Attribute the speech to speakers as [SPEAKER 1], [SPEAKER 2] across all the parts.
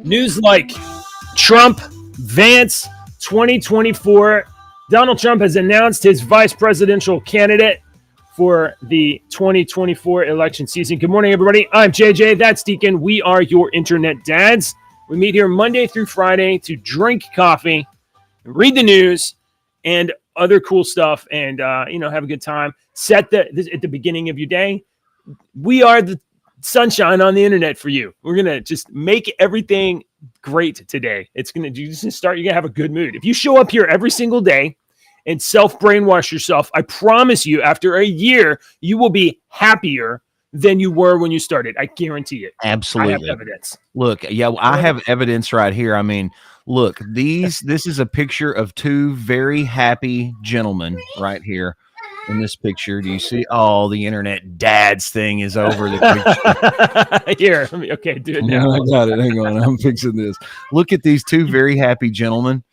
[SPEAKER 1] News like Trump, Vance, 2024. Donald Trump has announced his vice presidential candidate for the 2024 election season. Good morning, everybody. I'm JJ. That's Deacon. We are your internet dads. We meet here Monday through Friday to drink coffee, read the news, and other cool stuff, and have a good time. At the beginning of your day. We are the sunshine on the internet for you. We're gonna just make everything great today. You're gonna have a good mood. If you show up here every single day and self-brainwash yourself, I promise you, after a year, you will be happier than you were when you started. I guarantee it.
[SPEAKER 2] Absolutely.
[SPEAKER 1] I have evidence.
[SPEAKER 2] Look, yeah, I have evidence right here. I mean, look, this is a picture of two very happy gentlemen right here. In this picture, do you see? Oh, the internet dads thing is over the picture.
[SPEAKER 1] Here, okay, do it now.
[SPEAKER 2] I got it. Hang on, I'm fixing this. Look at these two very happy gentlemen.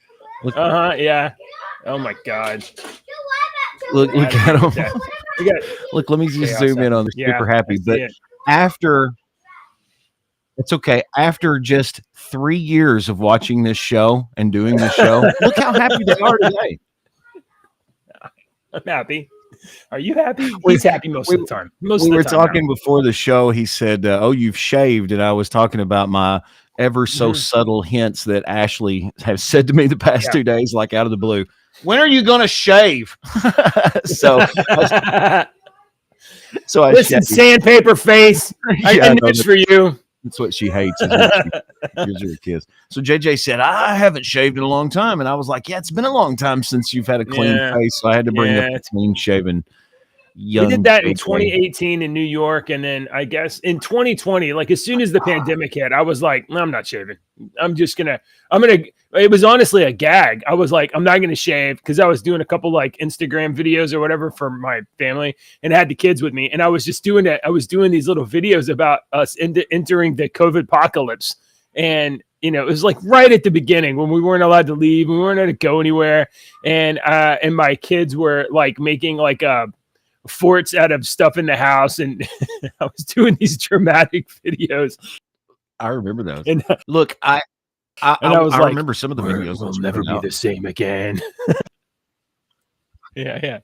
[SPEAKER 1] Yeah. Oh my God.
[SPEAKER 2] Look at them. Look, let me just zoom in on the super happy. But it's okay. After just 3 years of watching this show and doing this show, look how happy they are today.
[SPEAKER 1] I'm happy. Are you happy? He's happy most of the time.
[SPEAKER 2] We were talking before the show. He said, "Oh, you've shaved," and I was talking about my ever so subtle hints that Ashley has said to me the past 2 days, like out of the blue. When are you going to shave? So I
[SPEAKER 1] listen, sandpaper face. I got news for you.
[SPEAKER 2] That's what she hates. Gives her a kiss. So JJ said, I haven't shaved in a long time. And I was like, yeah, it's been a long time since you've had a clean face. So I had to bring up a clean shaven young.
[SPEAKER 1] We did that
[SPEAKER 2] JJ.
[SPEAKER 1] in 2018 in New York. And then I guess in 2020, like as soon as the pandemic hit, I was like, no, I'm not shaving. It was honestly a gag. I was like, I'm not going to shave because I was doing a couple like Instagram videos or whatever for my family and I had the kids with me. And I was just doing that. I was doing these little videos about us entering the COVID apocalypse. And, it was like right at the beginning when we weren't allowed to leave. We weren't allowed to go anywhere. And my kids were like making like forts out of stuff in the house. And I was doing these dramatic videos.
[SPEAKER 2] I remember those.
[SPEAKER 1] And
[SPEAKER 2] look, I remember some of the videos.
[SPEAKER 1] Will never be the same again. yeah.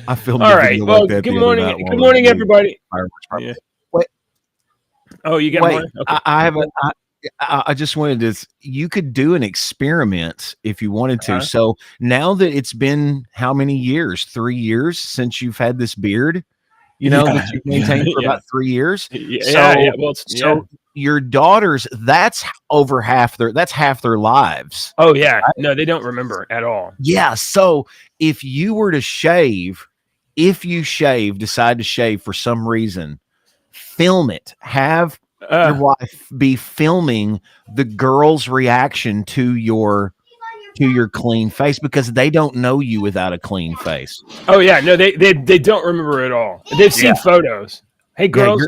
[SPEAKER 2] I filmed.
[SPEAKER 1] All right. Well, good morning. Good morning, everybody. Yeah.
[SPEAKER 2] Wait.
[SPEAKER 1] Oh, you got more? Okay.
[SPEAKER 2] I just wanted to. You could do an experiment if you wanted to. So now that it's been how many years? 3 years since you've had this beard. That you've maintained for about 3 years. So your daughters, that's over half their lives.
[SPEAKER 1] Oh yeah. No, they don't remember at all.
[SPEAKER 2] Yeah. So if you were to decide to shave for some reason, film it. Have your wife be filming the girl's reaction to your clean face because they don't know you without a clean face.
[SPEAKER 1] Oh yeah, no, they don't remember at all. They've seen photos. Hey, girls.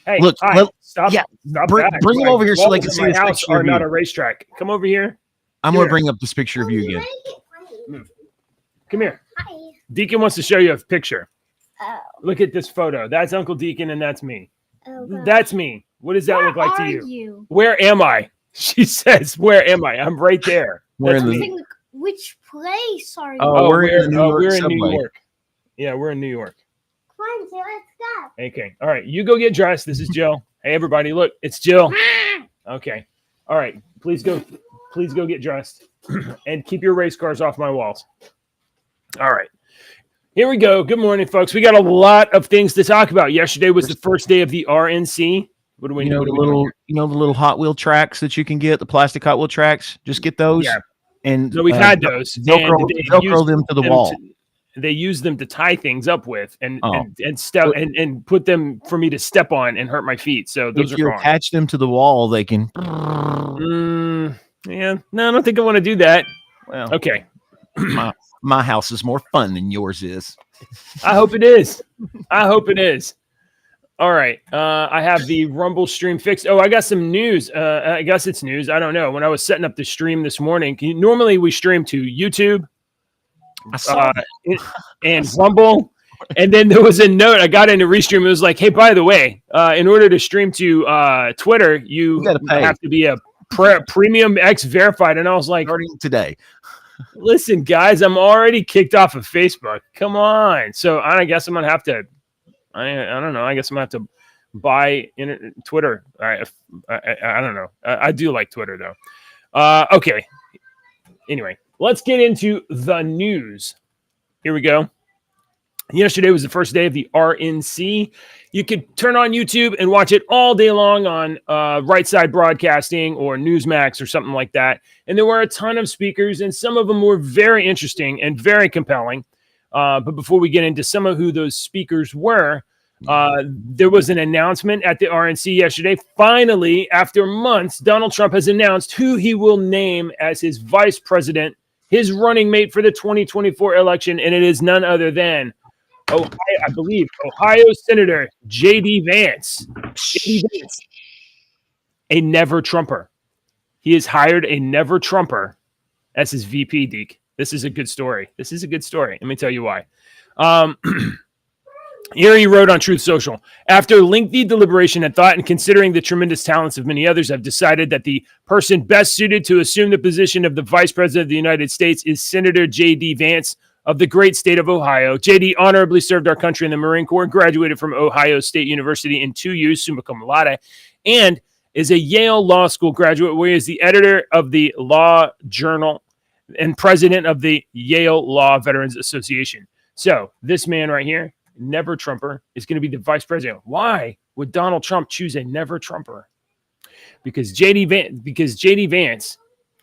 [SPEAKER 1] Hey,
[SPEAKER 2] look,
[SPEAKER 1] stop.
[SPEAKER 2] Yeah, bring them over here so they can see this
[SPEAKER 1] house
[SPEAKER 2] picture.
[SPEAKER 1] Are not a racetrack. Come over here.
[SPEAKER 2] I'm going to bring up this picture of you again.
[SPEAKER 1] Come here.
[SPEAKER 3] Hi.
[SPEAKER 1] Deacon wants to show you a picture.
[SPEAKER 3] Oh.
[SPEAKER 1] Look at this photo. That's Uncle Deacon, and that's me.
[SPEAKER 3] Oh, God.
[SPEAKER 1] That's me. What does that look like to you?
[SPEAKER 3] you?
[SPEAKER 1] Where am I? She says, "Where am I?" I'm right there.
[SPEAKER 3] Which place are you?
[SPEAKER 2] We're in
[SPEAKER 1] New York. Yeah, we're in New York.
[SPEAKER 3] Come on, Jill, let's go.
[SPEAKER 1] Okay. All right. You go get dressed. This is Jill. Hey, everybody. Look, it's Jill. Okay. All right. Please go get dressed and keep your race cars off my walls. All right. Here we go. Good morning, folks. We got a lot of things to talk about. Yesterday was the first day of the RNC. What do we know?
[SPEAKER 2] The little Hot Wheel tracks that you can get, the plastic Hot Wheel tracks. Just get those.
[SPEAKER 1] Yeah.
[SPEAKER 2] And
[SPEAKER 1] so we've had those.
[SPEAKER 2] Velcro them to the wall.
[SPEAKER 1] They use them to tie things up with and put them for me to step on and hurt my feet. So those
[SPEAKER 2] if you attach them to the wall, they can.
[SPEAKER 1] Yeah. No, I don't think I want to do that. Well, okay.
[SPEAKER 2] My house is more fun than yours is.
[SPEAKER 1] I hope it is. All right. I have the Rumble stream fixed. Oh, I got some news. I guess it's news. I don't know. When I was setting up the stream this morning, normally we stream to YouTube and Rumble And then there was a note. I got into Restream. It was like, hey, by the way, in order to stream to Twitter, you have to be a Premium X verified. And I was like,
[SPEAKER 2] starting today.
[SPEAKER 1] Listen, guys, I'm already kicked off of Facebook. Come on. So I guess I'm gonna have to. I don't know. I guess I'm gonna have to buy Twitter. I don't know. I do like Twitter though. Okay. Anyway, let's get into the news. Here we go. Yesterday was the first day of the RNC. You could turn on YouTube and watch it all day long on Right Side Broadcasting or Newsmax or something like that. And there were a ton of speakers, and some of them were very interesting and very compelling. But before we get into some of who those speakers were, there was an announcement at the RNC yesterday. Finally, after months, Donald Trump has announced who he will name as his vice president, his running mate for the 2024 election, and it is none other than Ohio Senator J.D. Vance. J.D. Vance, a never Trumper. He has hired a never Trumper as his VP, Deke. This is a good story. Let me tell you why. Here he wrote on Truth Social, after lengthy deliberation and thought and considering the tremendous talents of many others, I've decided that the person best suited to assume the position of the Vice President of the United States is Senator J.D. Vance of the great state of Ohio. J.D. honorably served our country in the Marine Corps, graduated from Ohio State University in 2 years, summa cum laude, and is a Yale Law School graduate, where he is the editor of the Law Journal and president of the Yale Law Veterans Association. So this man right here, never Trumper, is going to be the vice president. Why would Donald Trump choose a never Trumper? Because J.D. Vance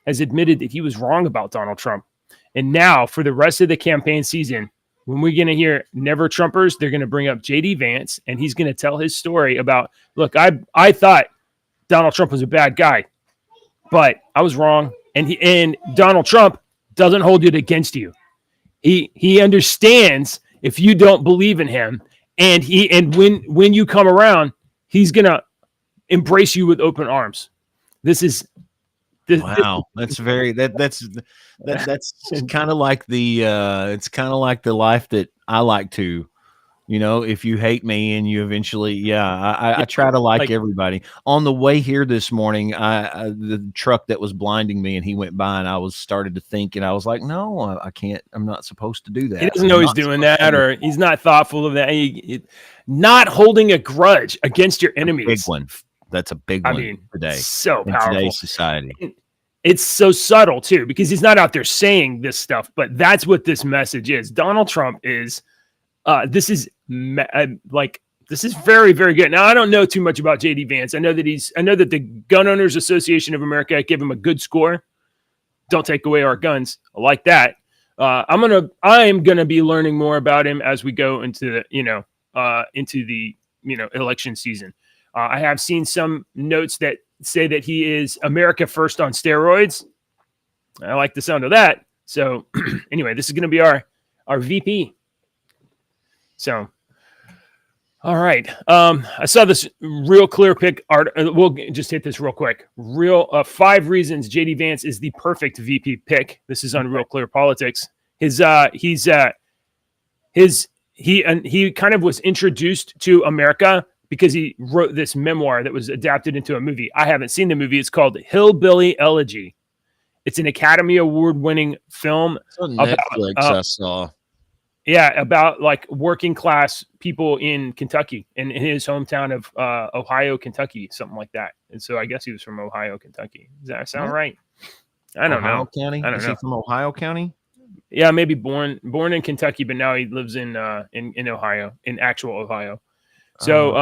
[SPEAKER 1] has admitted that he was wrong about Donald Trump. And now, for the rest of the campaign season, when we're going to hear never Trumpers, they're going to bring up J.D. Vance, and he's going to tell his story about, look, I thought Donald Trump was a bad guy, but I was wrong. And Donald Trump doesn't hold it against you. He understands if you don't believe in him, and when you come around, he's going to embrace you with open arms. That's
[SPEAKER 2] kind of like it's kind of like the life that I like to, if you hate me and you eventually, I try to like everybody. On the way here this morning, the truck that was blinding me, and he went by, and I started to think, and I was like, no, I can't, I'm not supposed to do that.
[SPEAKER 1] He doesn't know he's doing that, or he's not thoughtful of that. Not holding a grudge against your enemies.
[SPEAKER 2] Big one. That's a big one today.
[SPEAKER 1] So powerful.
[SPEAKER 2] In today's society.
[SPEAKER 1] It's so subtle too, because he's not out there saying this stuff, but that's what this message is. Donald Trump is, this is very, very good. Now, I don't know too much about J.D. Vance. I know that the Gun Owners Association of America gave him a good score. Don't take away our guns. I like that. I am gonna be learning more about him as we go into the election season. I have seen some notes that say that he is America first on steroids. I like the sound of that. So anyway, this is going to be our VP. So, all right. I saw this Real Clear Pick art. We'll just hit this real quick. 5 reasons J.D. Vance is the perfect VP pick. This is on Real Clear Politics. He kind of was introduced to America because he wrote this memoir that was adapted into a movie. I haven't seen the movie. It's called Hillbilly Elegy. It's an Academy Award-winning film.
[SPEAKER 2] It's on Netflix, I saw.
[SPEAKER 1] Yeah, about like working class people in Kentucky, in his hometown of Ohio, Kentucky, something like that. And so I guess he was from Ohio, Kentucky. Does that sound right? I don't know.
[SPEAKER 2] County?
[SPEAKER 1] I don't know.
[SPEAKER 2] He from Ohio County?
[SPEAKER 1] Yeah, maybe born in Kentucky, but now he lives in Ohio, in actual Ohio. So,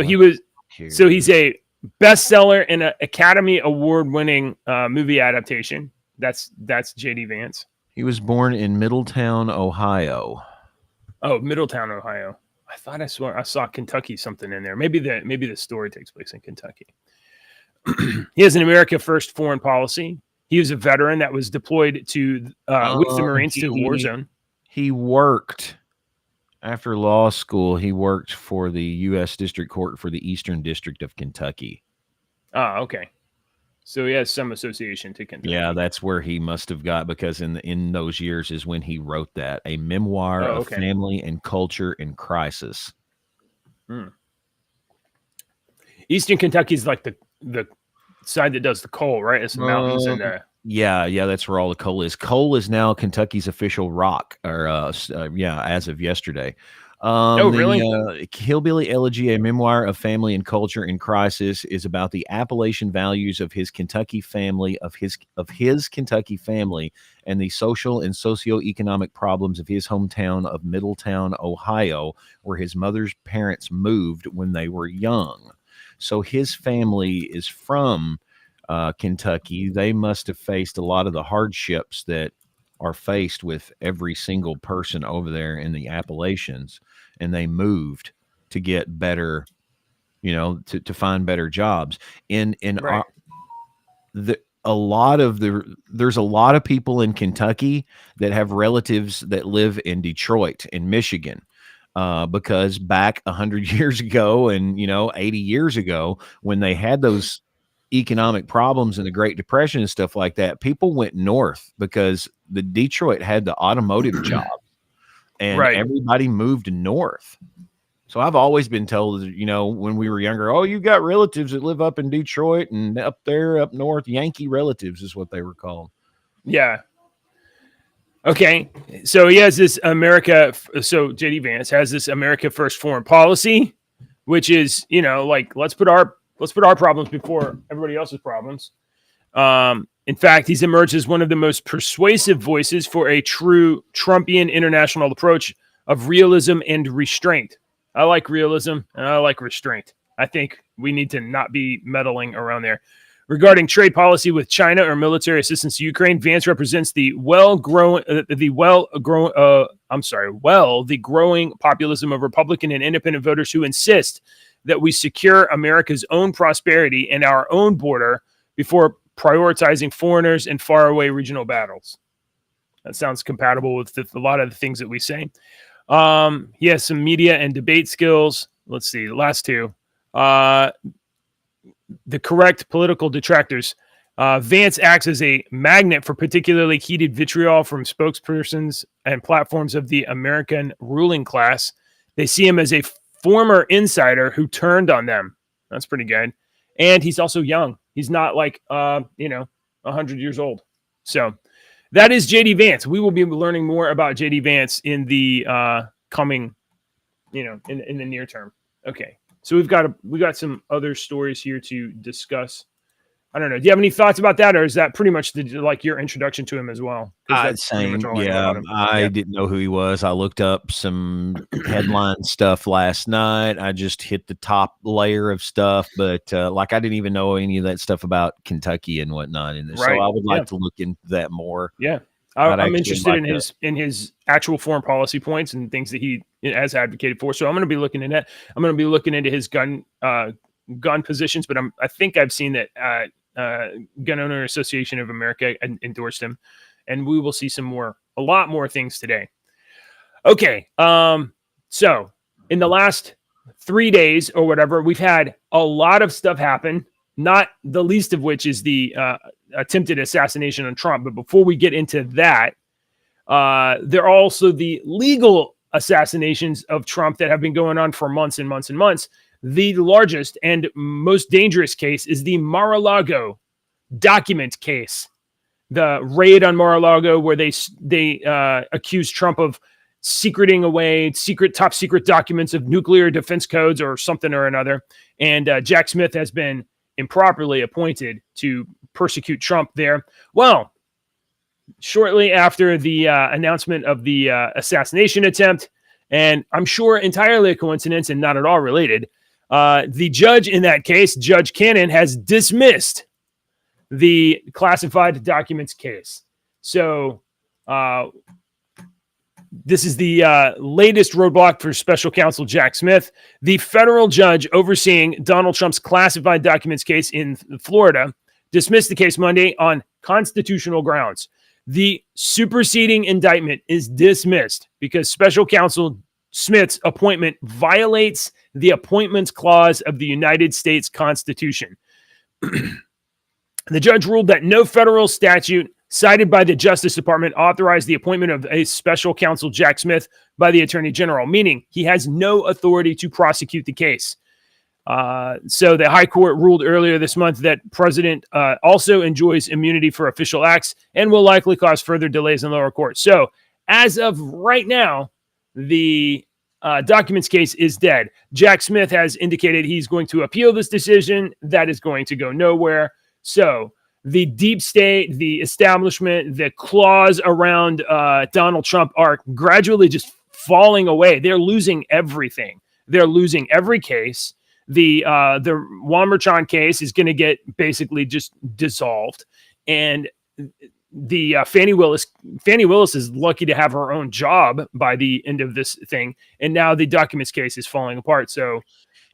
[SPEAKER 1] he's a bestseller and an Academy Award-winning movie adaptation. That's J.D. Vance.
[SPEAKER 2] He was born in Middletown, Ohio.
[SPEAKER 1] Oh, Middletown, Ohio. I thought I saw Kentucky something in there. Maybe the story takes place in Kentucky. He has an America First foreign policy. He was a veteran that was deployed with the Marines to a war zone.
[SPEAKER 2] He worked. After law school, he worked for the U.S. District Court for the Eastern District of Kentucky.
[SPEAKER 1] Oh, okay. So he has some association to Kentucky.
[SPEAKER 2] Yeah, that's where he must have got, because in those years is when he wrote that, a memoir of family and culture in crisis.
[SPEAKER 1] Eastern Kentucky is like the side that does the coal, right? It's the mountains and
[SPEAKER 2] yeah, that's where all the coal is. Coal is now Kentucky's official rock, or as of yesterday.
[SPEAKER 1] Really?
[SPEAKER 2] Hillbilly Elegy, a memoir of family and culture in crisis, is about the Appalachian values of his Kentucky family, of his Kentucky family, and the social and socioeconomic problems of his hometown of Middletown, Ohio, where his mother's parents moved when they were young. So his family is from Kentucky. They must have faced a lot of the hardships that are faced with every single person over there in the Appalachians, and they moved to get better, to find better jobs.
[SPEAKER 1] Right.
[SPEAKER 2] There's a lot of people in Kentucky that have relatives that live in Detroit, in Michigan. Because back 100 years ago and 80 years ago, when they had those economic problems and the Great Depression and stuff like that, people went north because the Detroit had the automotive job, and everybody moved north. So I've always been told, when we were younger, oh, you got relatives that live up in Detroit and up there up north. Yankee relatives is what they were called.
[SPEAKER 1] Yeah. Okay, so he has this America. So JD Vance has this America First foreign policy, which is let's put our problems before everybody else's problems. In fact, he's emerged as one of the most persuasive voices for a true Trumpian international approach of realism and restraint. I like realism and I like restraint. I think we need to not be meddling around there. Regarding trade policy with China or military assistance to Ukraine, Vance represents the growing populism of Republican and independent voters who insist that we secure America's own prosperity and our own border before prioritizing foreigners and faraway regional battles. That sounds compatible with a lot of the things that we say. He has some media and debate skills. Let's see, the last two. The correct political detractors. Vance acts as a magnet for particularly heated vitriol from spokespersons and platforms of the American ruling class. They see him as a former insider who turned on them. That's pretty good. And he's also young. He's not 100 years old. So that is JD Vance. We will be learning more about JD Vance in the coming, in the near term. Okay. So we got some other stories here to discuss. I don't know. Do you have any thoughts about that, or is that pretty much your introduction to him as well?
[SPEAKER 2] Same. I didn't know who he was. I looked up some headline stuff last night. I just hit the top layer of stuff, but I didn't even know any of that stuff about Kentucky and whatnot in this. Right. So I would like to look into that more.
[SPEAKER 1] Yeah. I'm interested in his actual foreign policy points and things that he has advocated for. So I'm going to be looking into that. I'm going to be looking into his gun positions, but I think I've seen that Gun Owner Association of America endorsed him, and we will see a lot more things today. Okay. So in the last 3 days or whatever, we've had a lot of stuff happen, not the least of which is the attempted assassination on Trump. But before we get into that, there are also the legal assassinations of Trump that have been going on for months and months and months. The largest and most dangerous case is the Mar-a-Lago document case. The raid on Mar-a-Lago, where they accused Trump of secreting away top secret documents of nuclear defense codes or something or another. And Jack Smith has been improperly appointed to persecute Trump there. Well, shortly after the announcement of the assassination attempt, and I'm sure entirely a coincidence and not at all related, the judge in that case, Judge Cannon, has dismissed the classified documents case. So this is the latest roadblock for special counsel Jack Smith. The federal judge overseeing Donald Trump's classified documents case in Florida dismissed the case Monday on constitutional grounds. The superseding indictment is dismissed because special counsel Smith's appointment violates the Appointments Clause of the United States Constitution. The judge ruled that no federal statute cited by the Justice Department authorized the appointment of a special counsel, Jack Smith, by the Attorney General, meaning he has no authority to prosecute the case. So the High Court ruled earlier this month that President also enjoys immunity for official acts and will likely cause further delays in lower court. So as of right now, the documents case is dead. Jack Smith has indicated he's going to appeal this decision. That is going to go nowhere. So the deep state, the establishment, the claws around Donald Trump are gradually just falling away. They're losing everything. They're losing every case. The Juan Merchan case is going to get basically just dissolved, and the Fannie Willis is lucky to have her own job by the end of this thing, and now the documents case is falling apart. So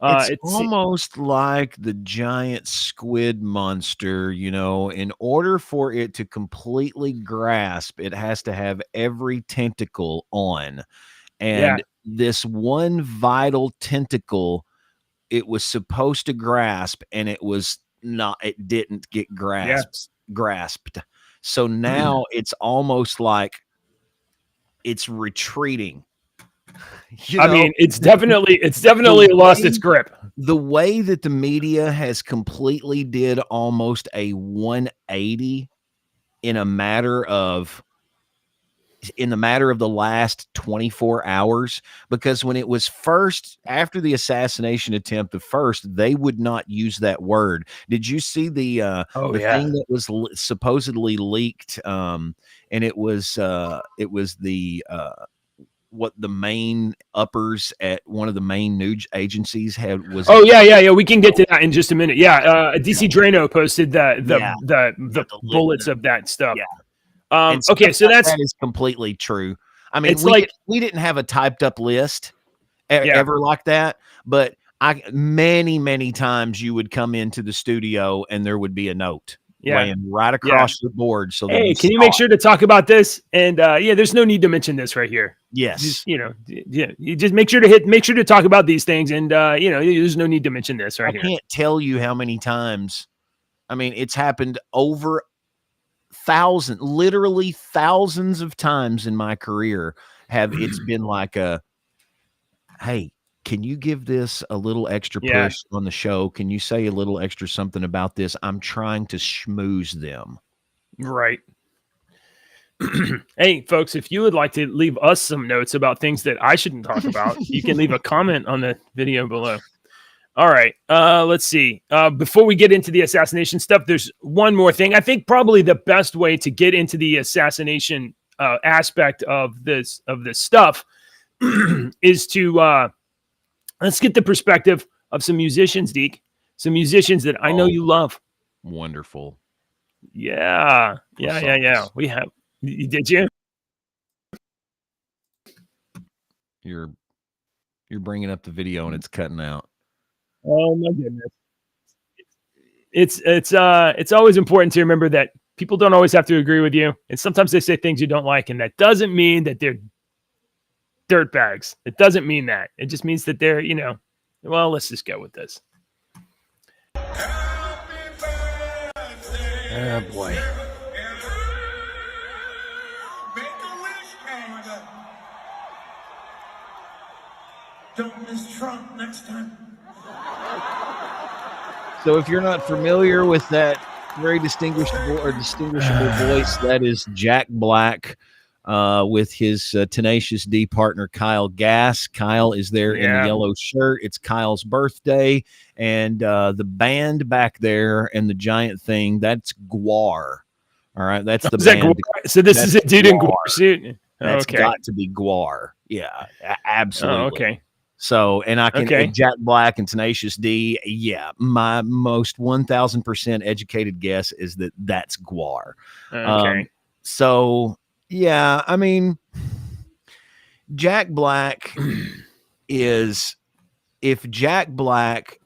[SPEAKER 2] it's almost like the giant squid monster, you know. In order for it to completely grasp, it has to have every tentacle on, and this one vital tentacle it was supposed to grasp, and it was not. It didn't get grasped. So now it's almost like it's retreating.
[SPEAKER 1] I mean, it's definitely lost its grip.
[SPEAKER 2] The way that the media has completely did almost a 180 in the matter of the last 24 hours, because when it was first, after the assassination attempt, they would not use that word. Did you see the thing that was supposedly leaked? And it was what the main uppers at one of the main news agencies had was.
[SPEAKER 1] Oh yeah. We can get to that in just a minute. Yeah. DC Drano posted the bullets of that stuff. Yeah. Okay, so that
[SPEAKER 2] is completely true. I mean, we didn't have a typed up list ever like that, but many times you would come into the studio and there would be a note laying right across the board. So
[SPEAKER 1] hey, can you make sure to talk about this? And there's no need to mention this right here.
[SPEAKER 2] Yes,
[SPEAKER 1] just, you just make sure to talk about these things, and there's no need to mention this right here.
[SPEAKER 2] I can't tell you how many times. I mean, it's happened over literally thousands of times in my career. It's been like hey, can you give this a little extra push on the show? Can you say a little extra something about this? I'm trying to schmooze them.
[SPEAKER 1] Right. Hey, folks, if you would like to leave us some notes about things that I shouldn't talk about, you can leave a comment on the video below. All right. Let's see. Before we get into the assassination stuff, there's one more thing. I think probably the best way to get into the assassination aspect of this stuff is to let's get the perspective of some musicians, Deke. Some musicians that I know you love.
[SPEAKER 2] Wonderful.
[SPEAKER 1] Yeah. We have. Did you?
[SPEAKER 2] You're bringing up the video and it's cutting out.
[SPEAKER 1] Oh my goodness. It's always important to remember that people don't always have to agree with you. And sometimes they say things you don't like, and that doesn't mean that they're dirtbags. It doesn't mean that. It just means that they're, well, let's just go with this. Oh boy.
[SPEAKER 4] Don't miss Trump next time.
[SPEAKER 2] So if you're not familiar with that very distinguishable voice, that is Jack Black with his Tenacious D partner, Kyle Gass. Kyle is there in the yellow shirt. It's Kyle's birthday. And the band back there and the giant thing, that's Gwar. All right, that's the band.
[SPEAKER 1] So this is a dude in Gwar suit?
[SPEAKER 2] That's got to be Gwar. Yeah, absolutely.
[SPEAKER 1] Oh, okay.
[SPEAKER 2] So, and I can Jack Black and Tenacious D. Yeah, my most 1000% educated guess is that that's Gwar.
[SPEAKER 1] Okay.
[SPEAKER 2] So, yeah, I mean, Jack Black is, if Jack Black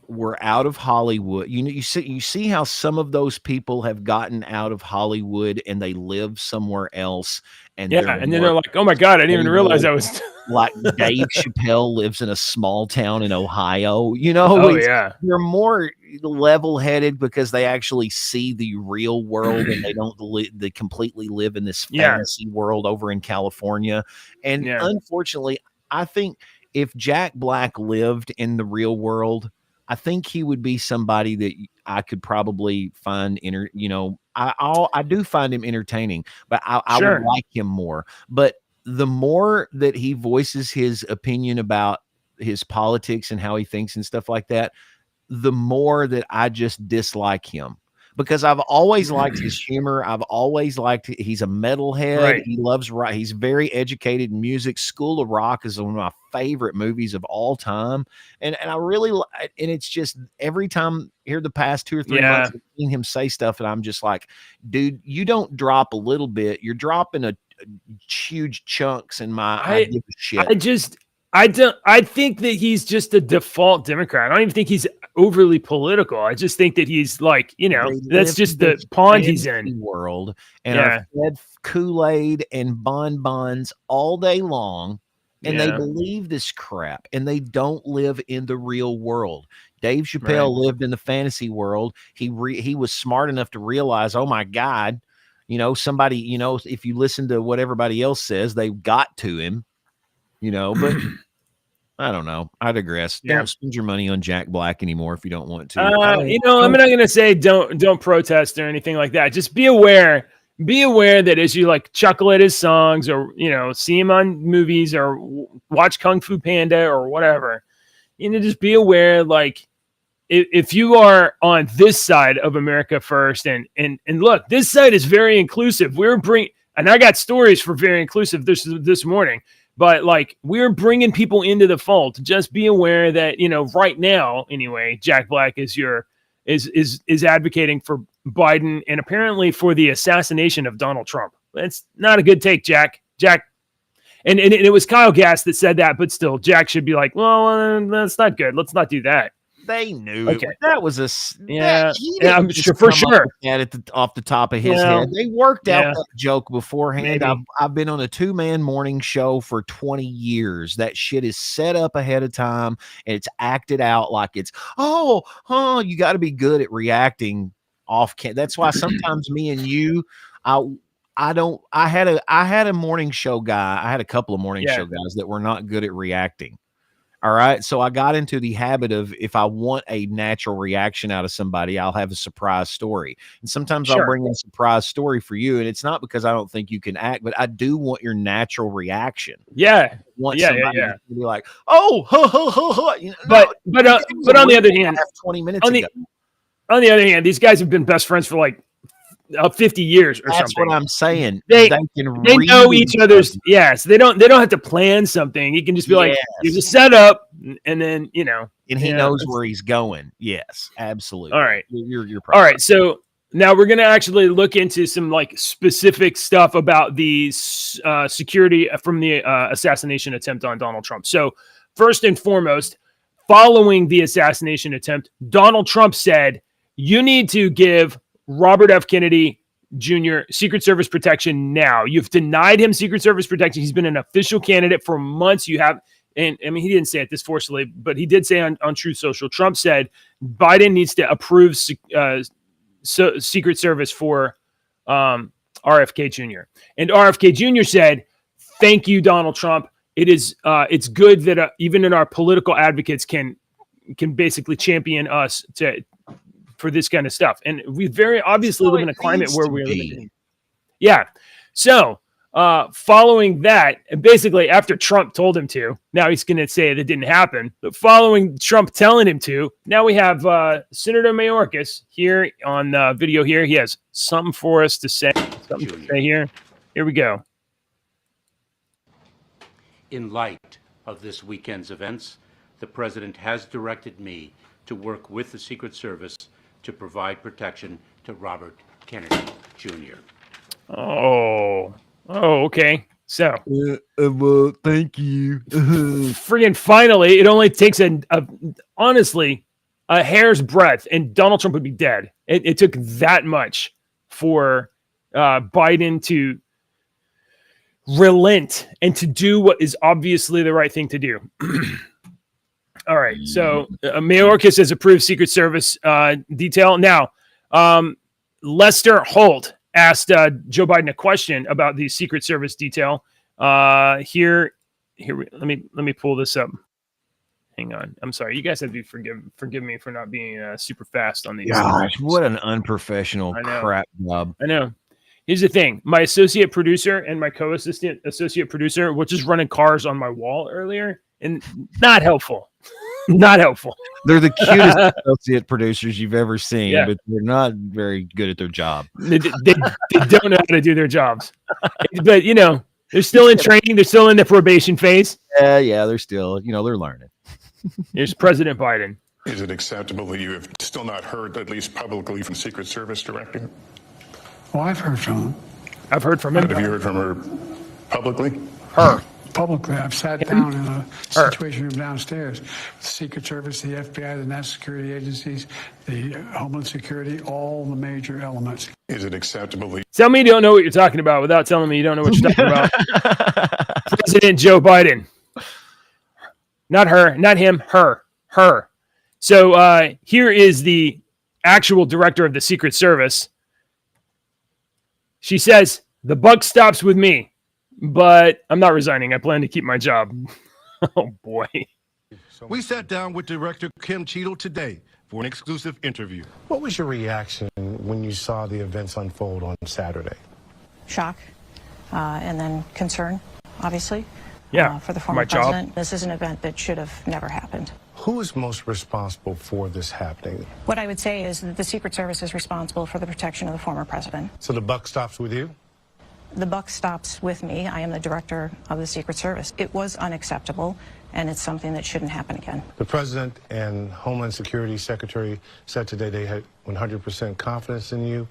[SPEAKER 2] were out of Hollywood, you see how some of those people have gotten out of Hollywood and they live somewhere else, And
[SPEAKER 1] yeah, and then they're like, "Oh my god, I didn't even realize I was."
[SPEAKER 2] Like Dave Chappelle lives in a small town in Ohio.
[SPEAKER 1] Oh yeah,
[SPEAKER 2] they're more level-headed because they actually see the real world and they don't they completely live in this fantasy world over in California. And unfortunately, I think if Jack Black lived in the real world, I think he would be somebody that I could probably find I do find him entertaining, but I would like him more. But the more that he voices his opinion about his politics and how he thinks and stuff like that, the more that I just dislike him, because I've always liked his humor. I've always liked, he's a metalhead.
[SPEAKER 1] Right.
[SPEAKER 2] He loves rock. He's very educated in music. School of Rock is one of my favorite movies of all time. And I really, and it's just every time here the past 2 or 3 months, I've seen him say stuff and I'm just like, dude, you don't drop a little bit. You're dropping a huge chunks in my I give a shit.
[SPEAKER 1] I think that he's just a default Democrat. I don't even think he's overly political. I just think that he's like, that's just the pond he's in.
[SPEAKER 2] World and are fed Kool-Aid and bonbons all day long, and they believe this crap, and they don't live in the real world. Dave Chappelle lived in the fantasy world. He was smart enough to realize, oh my God, somebody, if you listen to what everybody else says, they've got to him. But I don't know. I digress. Don't spend your money on Jack Black anymore if you don't want to.
[SPEAKER 1] I'm not going to say don't protest or anything like that. Just be aware that as you like chuckle at his songs or, see him on movies or watch Kung Fu Panda or whatever, just be aware, like, if you are on this side of America first, and look, this side is very inclusive. And I got stories for very inclusive this morning, but like, we're bringing people into the fold. Just be aware that, right now, anyway, Jack Black is advocating for Biden and apparently for the assassination of Donald Trump. That's not a good take, Jack. And it was Kyle Gass that said that, but still, Jack should be like, well, that's not good. Let's not do that.
[SPEAKER 2] They knew it. That was
[SPEAKER 1] I'm sure for sure.
[SPEAKER 2] Off the top of his head, they worked out that joke beforehand. I've been on a 2-man morning show for 20 years. That shit is set up ahead of time, and it's acted out like it's you got to be good at reacting off. That's why sometimes me and you, I had a morning show guy. I had a couple of morning show guys that were not good at reacting. All right. So I got into the habit of, if I want a natural reaction out of somebody, I'll have a surprise story. And sometimes I'll bring in a surprise story for you. And it's not because I don't think you can act, but I do want your natural reaction.
[SPEAKER 1] Yeah.
[SPEAKER 2] I want somebody to be like, oh,
[SPEAKER 1] But on the other hand,
[SPEAKER 2] 20 minutes ago.
[SPEAKER 1] On the other hand, these guys have been best friends for like 50 years or something.
[SPEAKER 2] That's what I'm saying.
[SPEAKER 1] They know each other's. So they don't have to plan something. He can just be like, "Here's a setup," and then
[SPEAKER 2] and he knows where he's going. Yes, absolutely.
[SPEAKER 1] All right,
[SPEAKER 2] you're
[SPEAKER 1] all right. So now we're gonna actually look into some like specific stuff about the security from the assassination attempt on Donald Trump. So first and foremost, following the assassination attempt, Donald Trump said, "You need to give Robert F. Kennedy Jr. Secret Service protection now. You've denied him Secret Service protection. He's been an official candidate for months. You have," and I mean, he didn't say it this forcefully, but he did say on Truth Social, Trump said Biden needs to approve Secret Service for RFK Jr. And RFK Jr. said, "Thank you, Donald Trump. It's good that even in our political advocates can basically champion us for this kind of stuff." And we very obviously live in a climate where we're living. Yeah. So following that, and basically after Trump told him to, now he's going to say that didn't happen, but following Trump telling him to, now we have Senator Mayorkas here on video here. He has something for us to say, here. Here we go.
[SPEAKER 5] In light of this weekend's events, the president has directed me to work with the Secret Service to provide protection to Robert Kennedy Jr.
[SPEAKER 1] Oh, okay. So,
[SPEAKER 2] thank you.
[SPEAKER 1] Friggin' finally, it only takes honestly a hair's breadth, and Donald Trump would be dead. It took that much for Biden to relent and to do what is obviously the right thing to do. All right. So Mayorkas has approved Secret Service detail. Now, Lester Holt asked Joe Biden a question about the Secret Service detail. Here. Let me pull this up. Hang on. I'm sorry. You guys have to forgive me for not being super fast on these.
[SPEAKER 2] Gosh, what an unprofessional crap job.
[SPEAKER 1] I know. Here's the thing. My associate producer and my co-assistant associate producer were just running cars on my wall earlier, and not helpful. Not helpful.
[SPEAKER 2] They're the cutest associate producers you've ever seen, but they're not very good at their job.
[SPEAKER 1] They don't know how to do their jobs. But, you know, they're still in training. They're still in the probation phase.
[SPEAKER 2] Yeah, they're still, they're learning.
[SPEAKER 1] Here's President Biden.
[SPEAKER 6] Is it acceptable that you have still not heard, at least publicly, from Secret Service Director?
[SPEAKER 7] Oh, I've heard from him.
[SPEAKER 1] I've heard from him.
[SPEAKER 6] Have you heard from her publicly?
[SPEAKER 1] Her.
[SPEAKER 7] Publicly, I've sat down in a situation room downstairs. The Secret Service, the FBI, the national security agencies, the Homeland Security, all the major elements.
[SPEAKER 6] Is it acceptable that
[SPEAKER 1] Tell me you don't know what you're talking about without telling me you don't know what you're talking about. President Joe Biden. Not her, not him, her. So here is the actual director of the Secret Service. She says, the buck stops with me, but I'm not resigning. I plan to keep my job. Oh, boy.
[SPEAKER 8] We sat down with Director Kim Cheadle today for an exclusive interview.
[SPEAKER 9] What was your reaction when you saw the events unfold on Saturday?
[SPEAKER 10] Shock, and then concern, obviously.
[SPEAKER 1] Yeah,
[SPEAKER 10] for the former
[SPEAKER 1] my job.
[SPEAKER 10] president. This is an event that should have never happened.
[SPEAKER 9] Who is most responsible for this happening?
[SPEAKER 10] What I would say is that the Secret Service is responsible for the protection of the former president.
[SPEAKER 9] So the buck stops with you?
[SPEAKER 10] The buck stops with me. I am the director of the Secret Service. It was unacceptable, and it's something that shouldn't happen again.
[SPEAKER 9] The president and Homeland Security Secretary said today they had 100% confidence in you,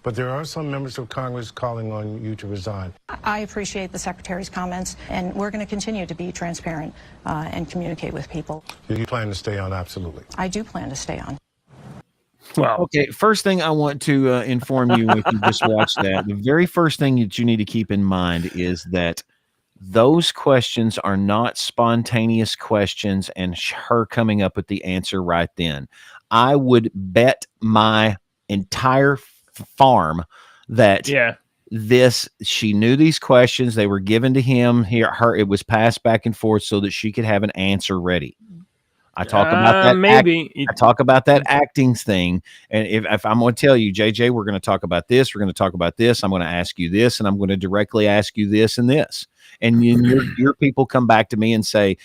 [SPEAKER 9] but there are some members of Congress calling on you to resign.
[SPEAKER 10] I appreciate the Secretary's comments, and we're going to continue to be transparent and communicate with people.
[SPEAKER 9] Do you plan to stay on? Absolutely.
[SPEAKER 10] I do plan to stay on.
[SPEAKER 1] Well,
[SPEAKER 2] okay. First thing I want to inform you if you just watched that, the very first thing that you need to keep in mind is that those questions are not spontaneous questions and her coming up with the answer right then. I would bet my entire farm that she knew these questions. They were given to him. It was passed back and forth so that she could have an answer ready. I talk about that. I talk about that acting thing. And if I'm going to tell you, JJ, we're going to talk about this. We're going to talk about this. I'm going to ask you this, and I'm going to directly ask you this and this. And your people come back to me and say,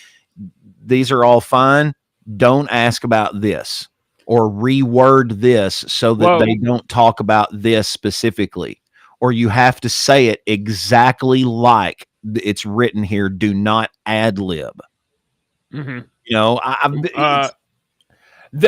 [SPEAKER 2] these are all fine. Don't ask about this or reword this so that they don't talk about this specifically. Or you have to say it exactly like it's written here. Do not ad lib.
[SPEAKER 1] Mm-hmm.
[SPEAKER 2] You know,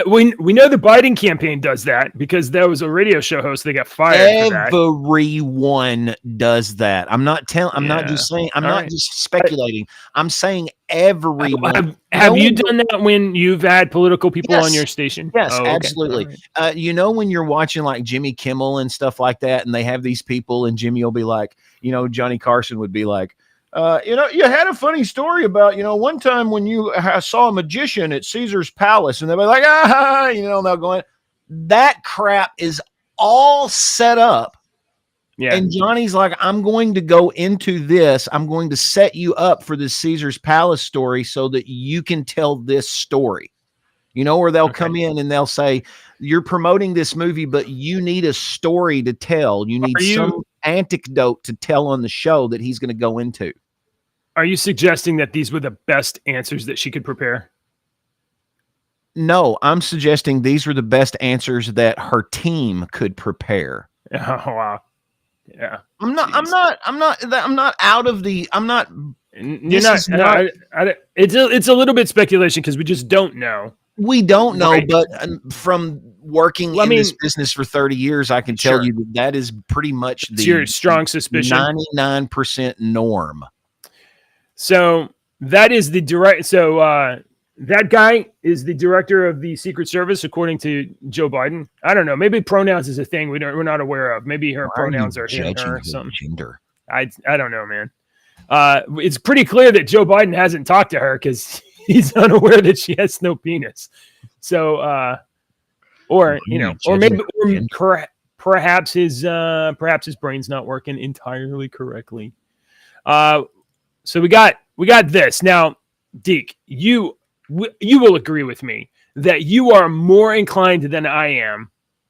[SPEAKER 1] we know the Biden campaign does that because there was a radio show host that got fired.
[SPEAKER 2] Everyone does that. I'm not just saying. I'm not just speculating. I'm saying everyone.
[SPEAKER 1] Have you done that when you've had political people on your station?
[SPEAKER 2] Yes, absolutely. Right. You know, when you're watching like Jimmy Kimmel and stuff like that, and they have these people, and Jimmy will be like, Johnny Carson would be like, you had a funny story about, one time when you saw a magician at Caesar's Palace, and they'll be like, and they'll go in. That crap is all set up. Yeah. And Johnny's like, I'm going to go into this. I'm going to set you up for this Caesar's Palace story so that you can tell this story, or they'll come in and they'll say, you're promoting this movie, but you need a story to tell. You need some anecdote to tell on the show that he's going to go into.
[SPEAKER 1] Are you suggesting that these were the best answers that she could prepare?
[SPEAKER 2] No, I'm suggesting these were the best answers that her team could prepare.
[SPEAKER 1] Oh, wow. Yeah.
[SPEAKER 2] I'm not out of the, I'm not.
[SPEAKER 1] It's a little bit speculation because we just don't know.
[SPEAKER 2] We don't know, but from working in this business for 30 years, I can tell you that is pretty much
[SPEAKER 1] your strong suspicion.
[SPEAKER 2] 99% norm.
[SPEAKER 1] So that is the direct. So that guy is the director of the Secret Service, according to Joe Biden. I don't know. Maybe pronouns is a thing we're not aware of. Maybe her pronouns are him, her, or something.
[SPEAKER 2] Gender?
[SPEAKER 1] I don't know, man. It's pretty clear that Joe Biden hasn't talked to her because he's unaware that she has no penis. So, or maybe, perhaps his brain's not working entirely correctly. So we got this now, Deke. You will agree with me that you are more inclined than I am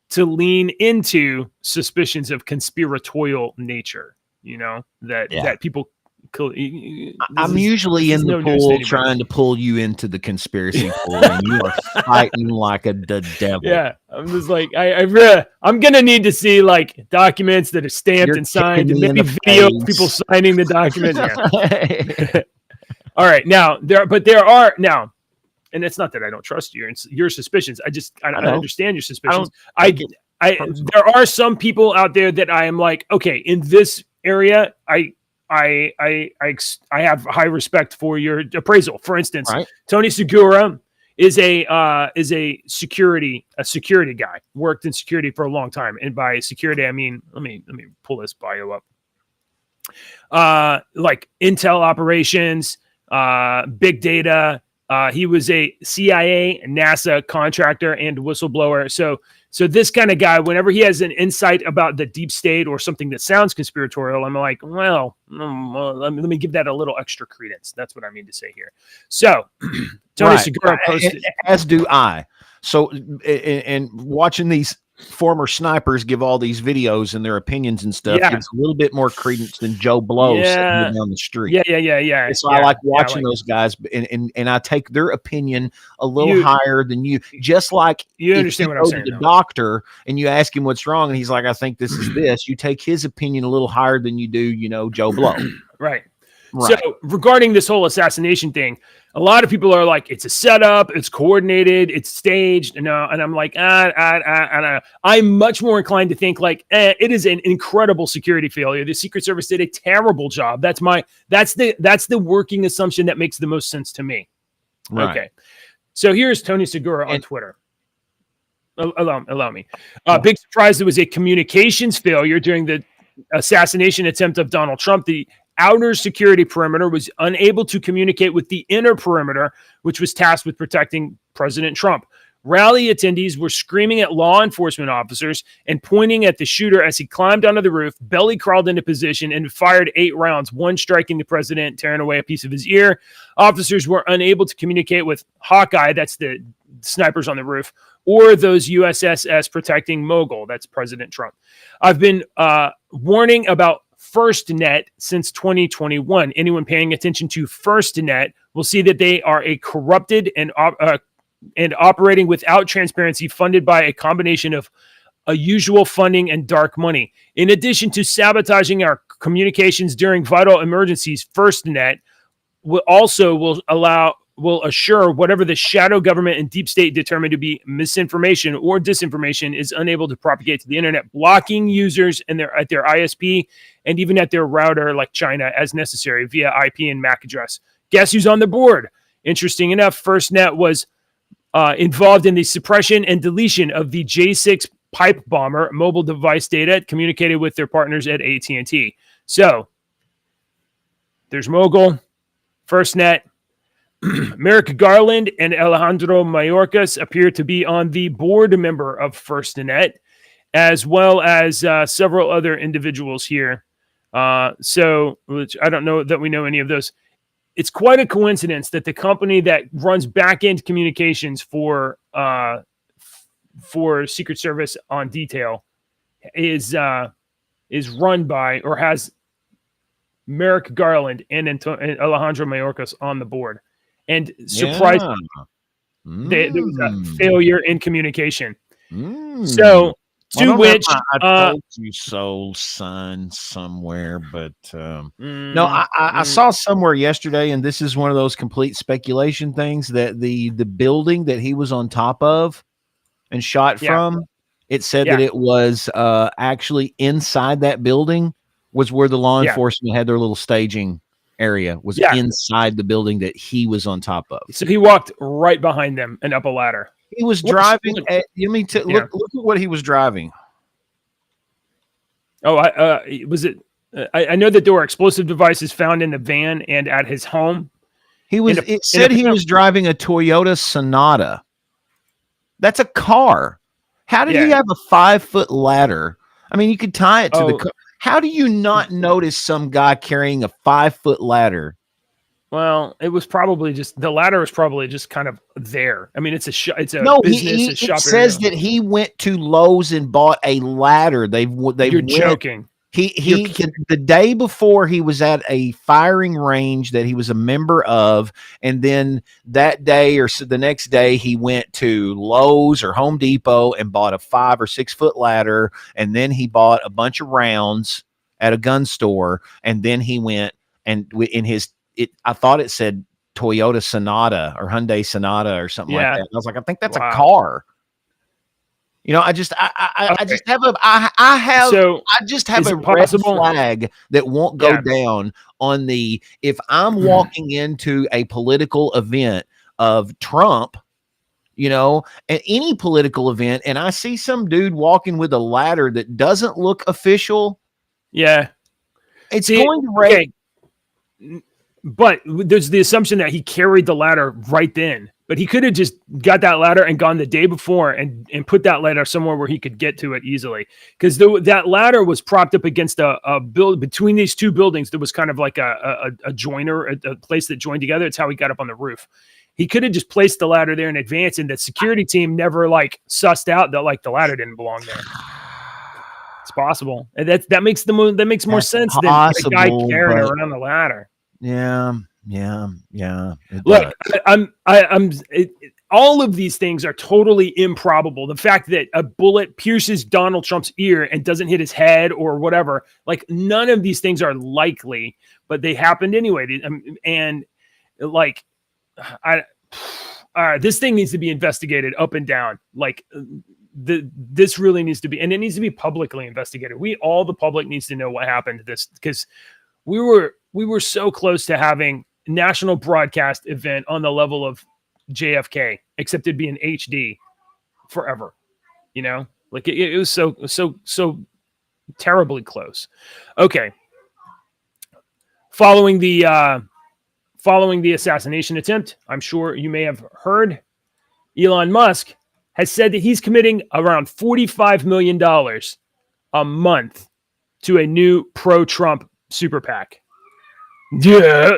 [SPEAKER 1] to lean into suspicions of conspiratorial nature. That people.
[SPEAKER 2] I'm usually in the pool trying to pull you into the conspiracy pool, and you are fighting like the devil.
[SPEAKER 1] Yeah, I'm just like I'm gonna need to see like documents that are stamped and signed, and maybe video of people signing the documents. Yeah. All right, now there are now, and it's not that I don't trust your suspicions. I understand your suspicions. There are some people out there that I am like, okay, in this area, I have high respect for your appraisal. For instance, Tony Segura is a security guy, worked in security for a long time. And by security, I mean, let me pull this bio up. Like intel operations, big data. He was a CIA, NASA contractor and whistleblower. So this kind of guy, whenever he has an insight about the deep state or something that sounds conspiratorial, I'm like, well, let me give that a little extra credence. That's what I mean to say here. So Tony Segura posted,
[SPEAKER 2] as do I. So and watching these former snipers give all these videos and their opinions and stuff gives a little bit more credence than Joe Blow sitting down the street.
[SPEAKER 1] Yeah.
[SPEAKER 2] So I like watching those guys, and I take their opinion a little higher than you. Just like
[SPEAKER 1] you understand what I'm saying.
[SPEAKER 2] To the doctor and you ask him what's wrong, and he's like, "I think this is this." You take his opinion a little higher than you do, Joe Blow.
[SPEAKER 1] Right. So regarding this whole assassination thing, a lot of people are like, it's a setup, it's coordinated, it's staged, and I'm like, I'm much more inclined to think like, it is an incredible security failure. The Secret Service did a terrible job. That's the working assumption that makes the most sense to me. Right. Okay. So here's Tony Segura on Twitter. Allow me. Big surprise, there was a communications failure during the assassination attempt of Donald Trump. The outer security perimeter was unable to communicate with the inner perimeter, which was tasked with protecting President Trump. Rally attendees were screaming at law enforcement officers and pointing at the shooter as he climbed onto the roof, belly crawled into position, and fired 8 rounds, one striking the president, tearing away a piece of his ear. Officers were unable to communicate with Hawkeye, that's the snipers on the roof, or those USSS protecting Mogul, that's President Trump. I've been warning about FirstNet since 2021. Anyone paying attention to FirstNet will see that they are a corrupted and operating without transparency, funded by a combination of usual funding and dark money. In addition to sabotaging our communications during vital emergencies, FirstNet will assure whatever the shadow government and deep state determine to be misinformation or disinformation is unable to propagate to the internet, blocking users and at their ISP and even at their router like China as necessary via IP and MAC address. Guess who's on the board? Interesting enough, FirstNet was involved in the suppression and deletion of the J6 pipe bomber mobile device data communicated with their partners at AT&T. So there's Mogul, FirstNet. Merrick Garland and Alejandro Mayorkas appear to be on the board member of FirstNet, as well as several other individuals here. Which I don't know that we know any of those. It's quite a coincidence that the company that runs back-end communications for Secret Service on detail is run by or has Merrick Garland and Alejandro Mayorkas on the board. And surprisingly, there was a failure in communication. So, to which
[SPEAKER 2] I told you so, son, somewhere, but no, I saw somewhere yesterday, and this is one of those complete speculation things, that the building that he was on top of and shot from, it said that it was actually inside that building was where the law enforcement had their little staging area, was inside the building that he was on top of.
[SPEAKER 1] So he walked right behind them and up a ladder.
[SPEAKER 2] He was driving. Look at what he was driving.
[SPEAKER 1] Oh, was it I know that there were explosive devices found in the van and at his home.
[SPEAKER 2] It said he was driving a Toyota Sonata. That's a car. How did he have a 5-foot ladder? I mean, you could tie it to the car. How do you not notice some guy carrying a 5-foot ladder?
[SPEAKER 1] Well, it was probably just the ladder was probably just kind of there. I mean, it's a business.
[SPEAKER 2] It says that he went to Lowe's and bought a ladder. You're
[SPEAKER 1] joking.
[SPEAKER 2] The day before he was at a firing range that he was a member of, and then that day or so the next day he went to Lowe's or Home Depot and bought a 5 or 6 foot ladder, and then he bought a bunch of rounds at a gun store, and then he went and I thought it said Toyota Sonata or Hyundai Sonata or something like that. And I was like, I think that's a car. You know, I just have a red flag that won't go down on if I'm walking into a political event of Trump, you know, at any political event, and I see some dude walking with a ladder that doesn't look official.
[SPEAKER 1] Yeah.
[SPEAKER 2] It's going to raise.
[SPEAKER 1] But there's the assumption that he carried the ladder right then. But he could have just got that ladder and gone the day before and put that ladder somewhere where he could get to it easily. Because that ladder was propped up against a build between these two buildings. There was kind of like a joiner, a place that joined together. It's how he got up on the roof. He could have just placed the ladder there in advance, and the security team never sussed out that the ladder didn't belong there. It's possible, and that makes more sense than the guy carrying around the ladder.
[SPEAKER 2] Yeah.
[SPEAKER 1] Look, all of these things are totally improbable. The fact that a bullet pierces Donald Trump's ear and doesn't hit his head or whatever, none of these things are likely, but they happened anyway. This thing needs to be investigated up and down. This really needs to be, and it needs to be publicly investigated. The public needs to know what happened to this, because we were so close to having national broadcast event on the level of JFK, except it'd be in HD forever. You know, it was so terribly close. Okay. Following the assassination attempt, I'm sure you may have heard, Elon Musk has said that he's committing around $45 million a month to a new pro-Trump super PAC. Yeah.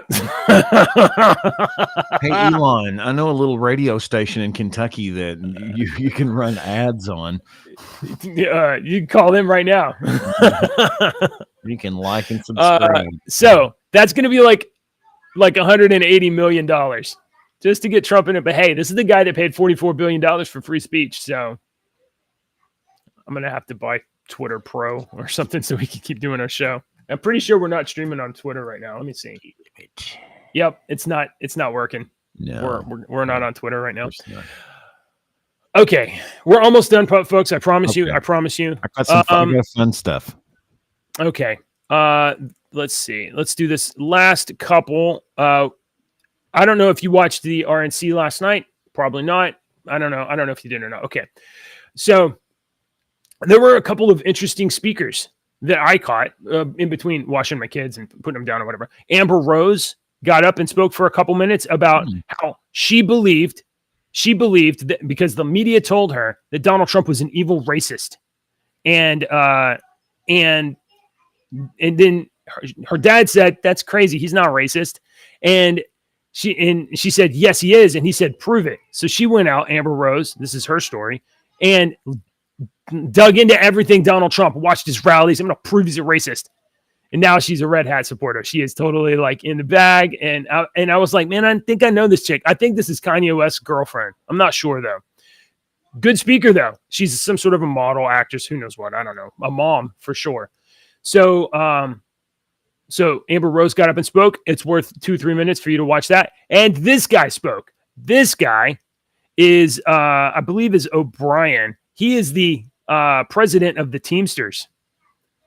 [SPEAKER 2] Hey, Elon, I know a little radio station in Kentucky that you can run ads on.
[SPEAKER 1] You can call them right now.
[SPEAKER 2] You can like and subscribe.
[SPEAKER 1] So that's going to be like $180 million just to get Trump in it. But hey, this is the guy that paid $44 billion for free speech. So I'm going to have to buy Twitter Pro or something so we can keep doing our show. I'm pretty sure we're not streaming on Twitter right now. Let me see. Yep, it's not working.
[SPEAKER 2] No,
[SPEAKER 1] we're not on Twitter right now. Okay, we're almost done, folks. I promise you. I promise you.
[SPEAKER 2] I got some fun stuff.
[SPEAKER 1] Okay. Let's see. Let's do this last couple. I don't know if you watched the RNC last night. Probably not. I don't know if you did or not. Okay. So there were a couple of interesting speakers that I caught in between washing my kids and putting them down or whatever. Amber Rose got up and spoke for a couple minutes about how she believed that because the media told her that Donald Trump was an evil racist, and then her dad said, "That's crazy. He's not racist." And she said, "Yes, he is." And he said, "Prove it." So she went out, Amber Rose, this is her story, and dug into everything Donald Trump, watched his rallies. I'm going to prove he's a racist. And now she's a red hat supporter. She is totally in the bag. And I was like, man, I think I know this chick. I think this is Kanye West's girlfriend. I'm not sure though. Good speaker though. She's some sort of a model, actress, who knows what, I don't know. A mom for sure. So Amber Rose got up and spoke. It's worth 2-3 minutes for you to watch that. And this guy spoke. This guy is, I believe is O'Brien. He is the president of the Teamsters.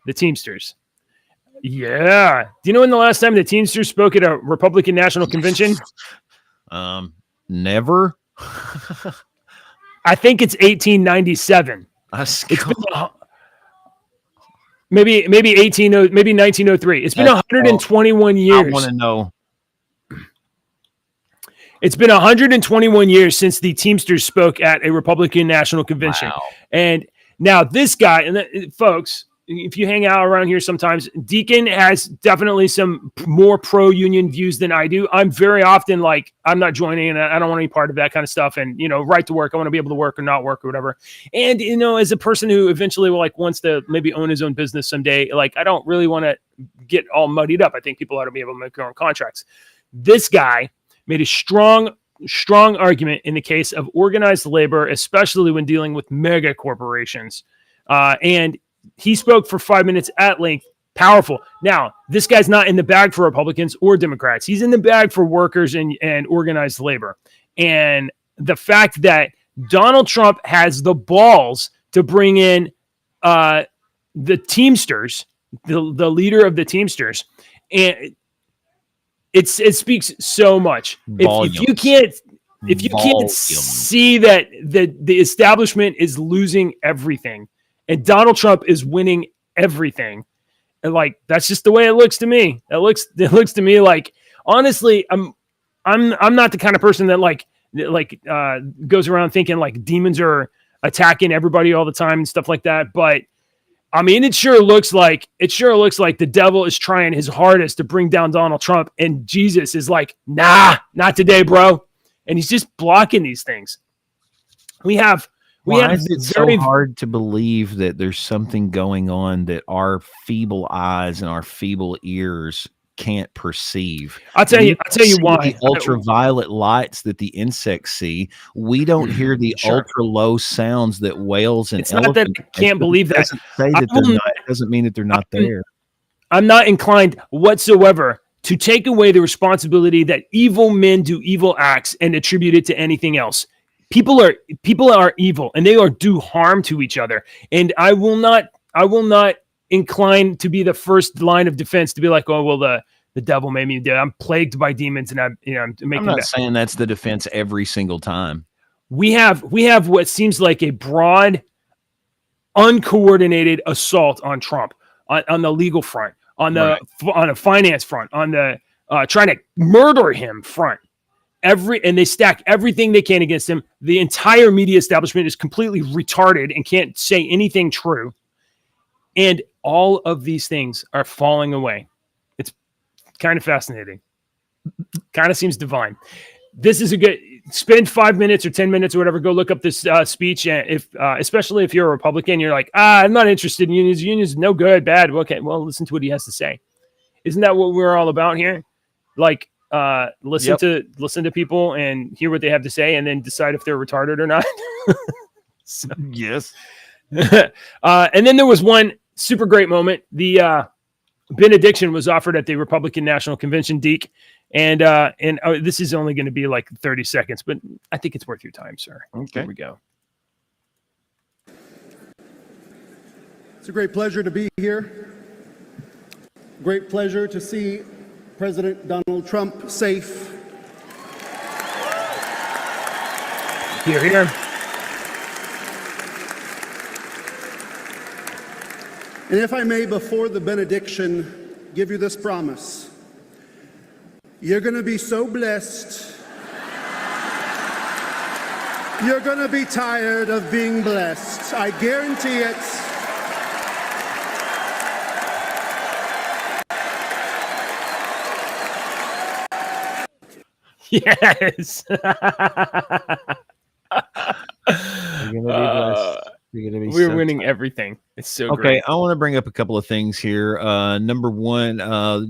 [SPEAKER 1] The Teamsters. Yeah. Do you know when the last time the Teamsters spoke at a Republican National Convention?
[SPEAKER 2] Never.
[SPEAKER 1] I think it's 1897. maybe 1903. It's been 121 years.
[SPEAKER 2] I want to know.
[SPEAKER 1] It's been 121 years since the Teamsters spoke at a Republican National Convention.
[SPEAKER 2] Wow.
[SPEAKER 1] And now this guy, and folks, if you hang out around here sometimes, Deacon has definitely some more pro-union views than I do. I'm very often like, I'm not joining, and I don't want any part of that kind of stuff. And, right to work, I want to be able to work or not work or whatever. And, as a person who eventually wants to maybe own his own business someday, I don't really want to get all muddied up. I think people ought to be able to make their own contracts. This guy made a strong argument in the case of organized labor, especially when dealing with mega corporations. And he spoke for 5 minutes at length. Powerful. Now, this guy's not in the bag for Republicans or Democrats. He's in the bag for workers and organized labor. And the fact that Donald Trump has the balls to bring in the Teamsters, the leader of the Teamsters, and it speaks so much. If you can't see that the establishment is losing everything and Donald Trump is winning everything, and that's just the way it looks to me. It looks to me like, honestly, I'm not the kind of person that goes around thinking demons are attacking everybody all the time and stuff like that. But I mean, it sure looks like the devil is trying his hardest to bring down Donald Trump, and Jesus is like, nah, not today, bro. And he's just blocking these things.
[SPEAKER 2] Why is it so hard to believe that there's something going on that our feeble eyes and our feeble ears can't perceive?
[SPEAKER 1] I'll tell you why.
[SPEAKER 2] The ultraviolet lights that the insects see, we don't hear the ultra low sounds that whales and elephants.
[SPEAKER 1] Not that I can't believe that.
[SPEAKER 2] Doesn't say that they're not. It doesn't mean that they're not there.
[SPEAKER 1] I'm not inclined whatsoever to take away the responsibility that evil men do evil acts and attribute it to anything else. People are evil and they do harm to each other. And I will not incline to be the first line of defense to be like, oh, well, the devil made me do it. I'm plagued by demons, and I'm
[SPEAKER 2] not saying that's the defense every single time.
[SPEAKER 1] We have what seems like a broad, uncoordinated assault on Trump on the legal front, on a finance front, on the trying to murder him front. And they stack everything they can against him. The entire media establishment is completely retarded and can't say anything true. And all of these things are falling away. It's kind of fascinating. Kind of seems divine. This is spend 5 minutes or 10 minutes or whatever. Go look up this speech. And especially if you're a Republican, you're like, I'm not interested in unions. Unions, no good, bad. Okay, well, listen to what he has to say. Isn't that what we're all about here? Listen to people and hear what they have to say, and then decide if they're retarded or not.
[SPEAKER 2] Yes.
[SPEAKER 1] And then there was one super great moment. The benediction was offered at the Republican National Convention, Deke, and this is only going to be 30 seconds, but I think it's worth your time, sir.
[SPEAKER 2] Okay.
[SPEAKER 1] Here we go.
[SPEAKER 11] It's a great pleasure to be here. Great pleasure to see President Donald Trump safe.
[SPEAKER 1] Here, here.
[SPEAKER 11] And if I may, before the benediction, give you this promise. You're going to be so blessed. You're going to be tired of being blessed. I guarantee it.
[SPEAKER 1] Yes. We're winning everything. It's so
[SPEAKER 2] okay.
[SPEAKER 1] great.
[SPEAKER 2] I want to bring up a couple of things here. Number one,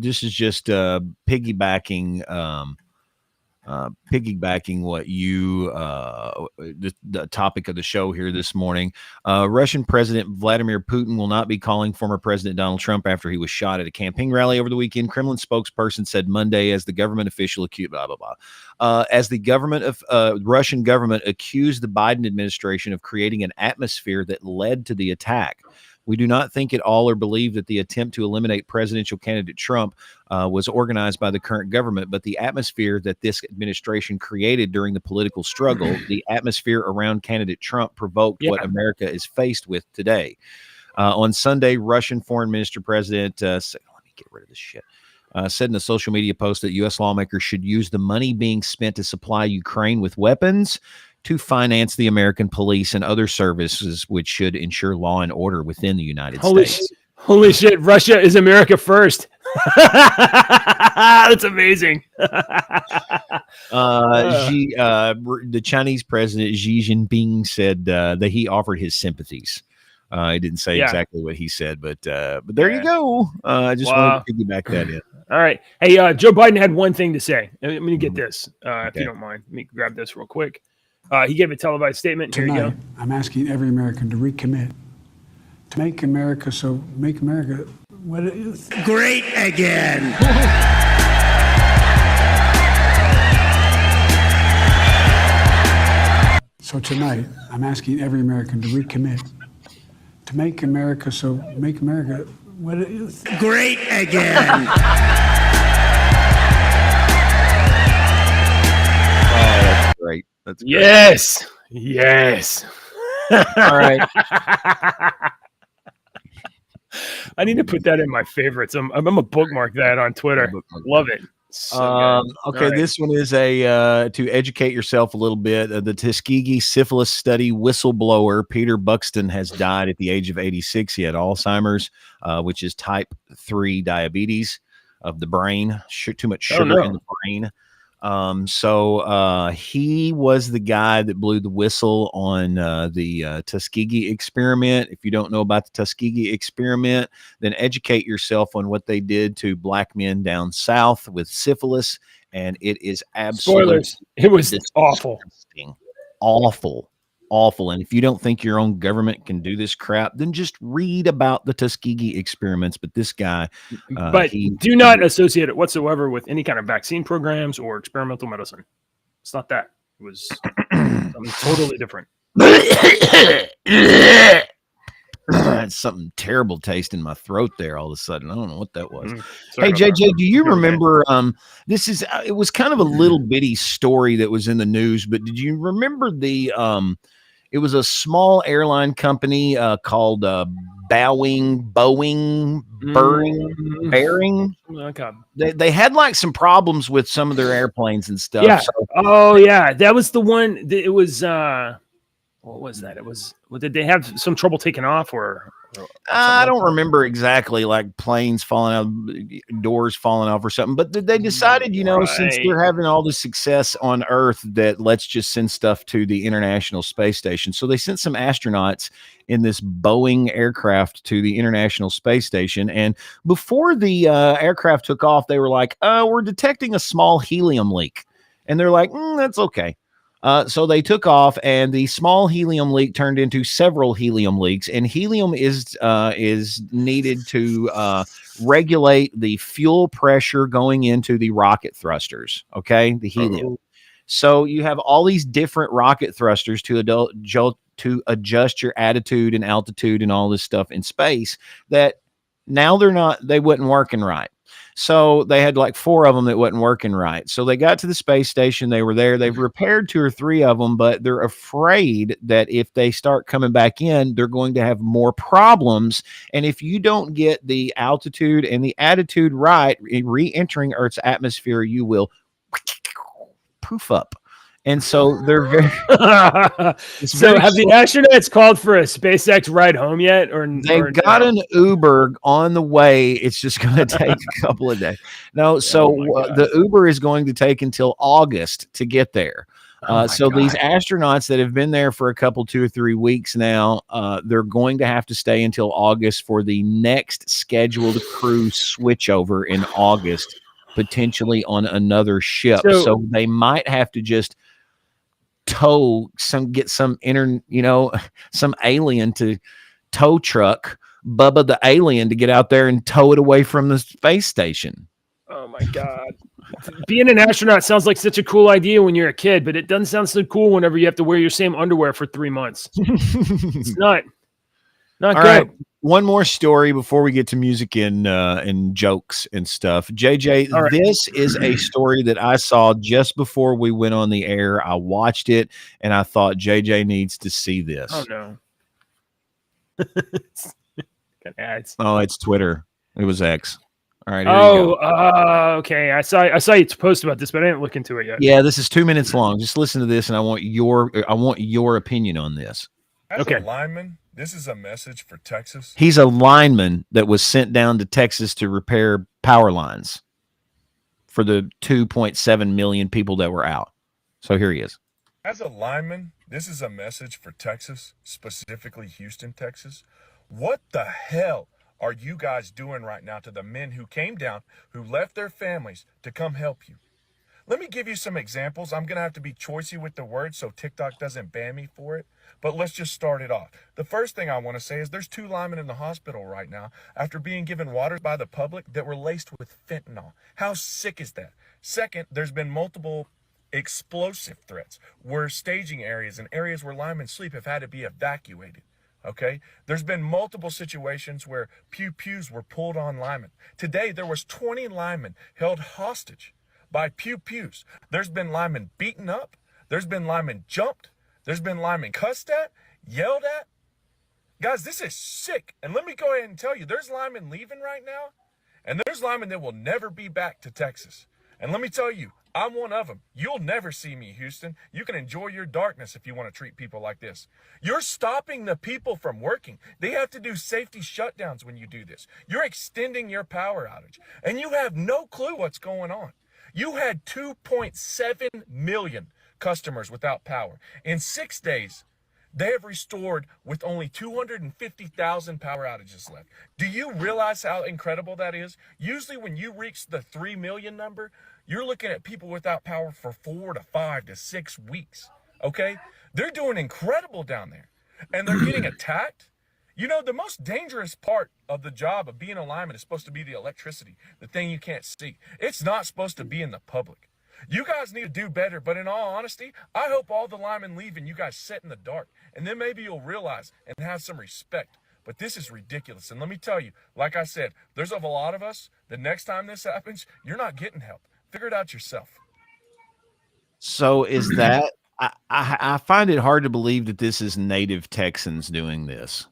[SPEAKER 2] this is just piggybacking what you the topic of the show here this morning. Russian President Vladimir Putin will not be calling former President Donald Trump after he was shot at a campaign rally over the weekend. Kremlin spokesperson said Monday as the government official accused as the Russian government accused the Biden administration of creating an atmosphere that led to the attack. We do not think at all or believe that the attempt to eliminate presidential candidate Trump was organized by the current government, but the atmosphere that this administration created during the political struggle, the atmosphere around candidate Trump, provoked what America is faced with today. On Sunday, Russian Foreign Minister President, let me get rid of this shit, said in a social media post that U.S. lawmakers should use the money being spent to supply Ukraine with weapons to finance the American police and other services, which should ensure law and order within the United States.
[SPEAKER 1] Holy shit, Russia is America first. That's amazing.
[SPEAKER 2] The Chinese president Xi Jinping said that he offered his sympathies. He didn't say exactly what he said, but there you go. I just wanted to piggyback that in.
[SPEAKER 1] All right. Hey, Joe Biden had one thing to say. Let me get this, if you don't mind. Let me grab this real quick. He gave a televised statement. Here you go.
[SPEAKER 7] I'm asking every American to recommit to make America what it is.
[SPEAKER 4] Great again.
[SPEAKER 7] So tonight, I'm asking every American to recommit to make America what it is.
[SPEAKER 4] Great again.
[SPEAKER 2] That's great. That's great.
[SPEAKER 1] Yes.
[SPEAKER 2] All right.
[SPEAKER 1] I need to put that in my favorites. I'm gonna bookmark that on Twitter. Love it. So
[SPEAKER 2] okay, this one is a to educate yourself a little bit. The Tuskegee syphilis study whistleblower Peter Buxton has died at the age of 86. He had Alzheimer's, which is type 3 diabetes of the brain. Too much sugar in the brain. So he was the guy that blew the whistle on the Tuskegee experiment. If you don't know about the Tuskegee experiment, then educate yourself on what they did to black men down south with syphilis, and it is absolutely
[SPEAKER 1] spoilers. It was awful.
[SPEAKER 2] Awful. And if you don't think your own government can do this crap, then just read about the Tuskegee experiments. But this guy,
[SPEAKER 1] but do not associate it whatsoever with any kind of vaccine programs or experimental medicine. It's not that. It was something totally different.
[SPEAKER 2] Had something terrible taste in my throat there all of a sudden. I don't know what that was.
[SPEAKER 1] Sorry
[SPEAKER 2] Hey, JJ, do you remember, it was kind of a little bitty story that was in the news, but did you remember it was a small airline company called Boeing.
[SPEAKER 1] Okay.
[SPEAKER 2] They had like some problems with some of their airplanes and stuff.
[SPEAKER 1] Yeah.
[SPEAKER 2] So,
[SPEAKER 1] that was the one. It was what was that? Did they have some trouble taking off or
[SPEAKER 2] I don't remember exactly, like planes falling out, doors falling off or something, but they decided, since they're having all this success on Earth, that let's just send stuff to the International Space Station. So they sent some astronauts in this Boeing aircraft to the International Space Station. And before the aircraft took off, they were like, we're detecting a small helium leak. And they're like, that's okay. So they took off, and the small helium leak turned into several helium leaks. And helium is needed to regulate the fuel pressure going into the rocket thrusters. Okay, the helium. So you have all these different rocket thrusters to adjust your attitude and altitude and all this stuff in space. That now they wasn't working right. So they had like 4 of them that wasn't working right. So they got to the space station. They were there. They've repaired 2 or 3 of them, but they're afraid that if they start coming back in, they're going to have more problems. And if you don't get the altitude and the attitude right, re-entering Earth's atmosphere, you will poof up. And so they're very.
[SPEAKER 1] So have the astronauts called for a SpaceX ride home yet?
[SPEAKER 2] They've got an Uber on the way. It's just going to take a couple of days. No, so the Uber is going to take until August to get there. So these astronauts that have been there for a couple, 2 or 3 weeks now, they're going to have to stay until August for the next scheduled crew switchover in August, potentially on another ship. So they might have to just get some alien to tow truck Bubba the alien to get out there and tow it away from the space station.
[SPEAKER 1] Oh my God. Being an astronaut sounds like such a cool idea when you're a kid, but it doesn't sound so cool whenever you have to wear your same underwear for 3 months. It's not
[SPEAKER 2] All
[SPEAKER 1] good.
[SPEAKER 2] right. One more story before we get to music and jokes and stuff. JJ, This is a story that I saw just before we went on the air. I watched it and I thought JJ needs to see this.
[SPEAKER 1] Oh no. Ads.
[SPEAKER 2] Oh, it's Twitter. It was X. All right. Here you go.
[SPEAKER 1] Okay. I saw you post about this, but I didn't look into it yet.
[SPEAKER 2] Yeah, this is 2 minutes long. Just listen to this, and I want your opinion on this.
[SPEAKER 12] As
[SPEAKER 1] Okay.
[SPEAKER 12] a lineman, this is a message for Texas.
[SPEAKER 2] He's a lineman that was sent down to Texas to repair power lines for the 2.7 million people that were out. So here he is.
[SPEAKER 12] As a lineman, this is a message for Texas, specifically Houston, Texas. What the hell are you guys doing right now to the men who came down, who left their families to come help you? Let me give you some examples. I'm going to have to be choicey with the words so TikTok doesn't ban me for it. But let's just start it off. The first thing I want to say is there's 2 linemen in the hospital right now after being given water by the public that were laced with fentanyl. How sick is that? Second, there's been multiple explosive threats where staging areas and areas where linemen sleep have had to be evacuated. Okay, there's been multiple situations where pews were pulled on linemen. Today, there was 20 linemen held hostage by pews. There's been linemen beaten up. There's been linemen jumped. There's been linemen cussed at, yelled at. Guys, this is sick. And let me go ahead and tell you, there's linemen leaving right now, and there's linemen that will never be back to Texas. And let me tell you, I'm one of them. You'll never see me, Houston. You can enjoy your darkness if you want to treat people like this. You're stopping the people from working. They have to do safety shutdowns when you do this. You're extending your power outage, and you have no clue what's going on. You had 2.7 million customers without power. In 6 days, they have restored with only 250,000 power outages left. Do you realize how incredible that is? Usually when you reach the 3 million number, you're looking at people without power for 4 to 5 to 6 weeks, okay? They're doing incredible down there, and they're getting attacked. You know, the most dangerous part of the job of being a lineman is supposed to be the electricity, the thing you can't see. It's not supposed to be in the public. You guys need to do better, but in all honesty, I hope all the linemen leave and you guys sit in the dark, and then maybe you'll realize and have some respect. But this is ridiculous, and let me tell you, like I said, there's a lot of us, the next time this happens, you're not getting help. Figure it out yourself.
[SPEAKER 2] So is that I find it hard to believe that this is native Texans doing this.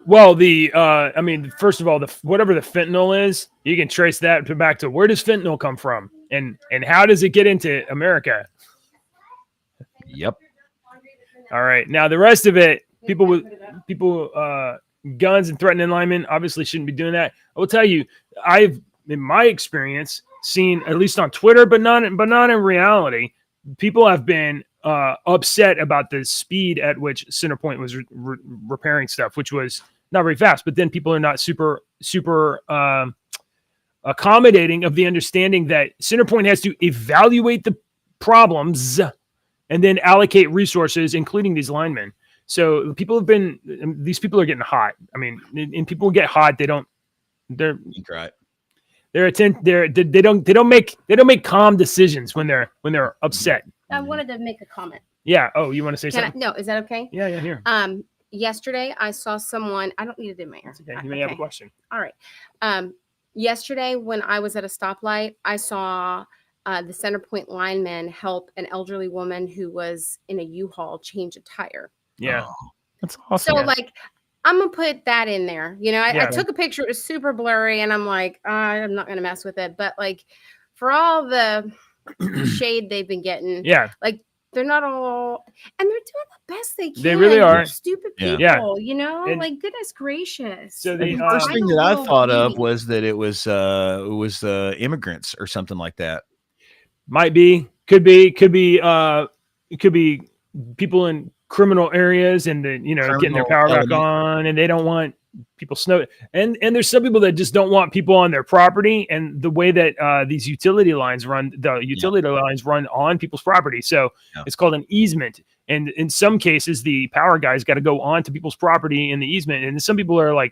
[SPEAKER 1] Well, I mean, first of all, whatever the fentanyl is, you can trace that back to where does fentanyl come from, and how does it get into America?
[SPEAKER 2] Yep.
[SPEAKER 1] All right. Now the rest of it, people guns and threatening linemen obviously shouldn't be doing that. I will tell you, I've in my experience seen, at least on Twitter, but not in reality, people have been upset about the speed at which Centerpoint was repairing stuff, which was not very fast. But then people are not super accommodating of the understanding that Centerpoint has to evaluate the problems and then allocate resources, including these linemen. So these people are getting hot. I mean, and people get hot. They don't make calm decisions when they're upset.
[SPEAKER 13] I wanted to make a comment.
[SPEAKER 1] Yeah. Oh, you want to say something?
[SPEAKER 13] No, is that okay?
[SPEAKER 1] Yeah, here.
[SPEAKER 13] Yesterday I saw someone. I don't need to do my hair.
[SPEAKER 1] Okay. You may have a question.
[SPEAKER 13] All right. Yesterday when I was at a stoplight, I saw the Centerpoint lineman help an elderly woman who was in a U-Haul change a tire.
[SPEAKER 1] Yeah.
[SPEAKER 2] Oh, that's awesome.
[SPEAKER 13] So I'm going to put that in there. You know, I took a picture. It was super blurry and I'm like, I'm not going to mess with it. But for all the shade they've been getting, they're not all, and they're doing the best they can.
[SPEAKER 1] They really are.
[SPEAKER 13] They're stupid people, you know,
[SPEAKER 1] and,
[SPEAKER 13] goodness gracious.
[SPEAKER 2] So the first thing that I thought of was that it was immigrants or something like that.
[SPEAKER 1] Might be, could be people in criminal areas and getting their power back on, and they don't want people snow. And there's some people that just don't want people on their property, and the way that these utility lines run on people's property. So it's called an easement. And in some cases, the power guys got to go on to people's property in the easement. And some people are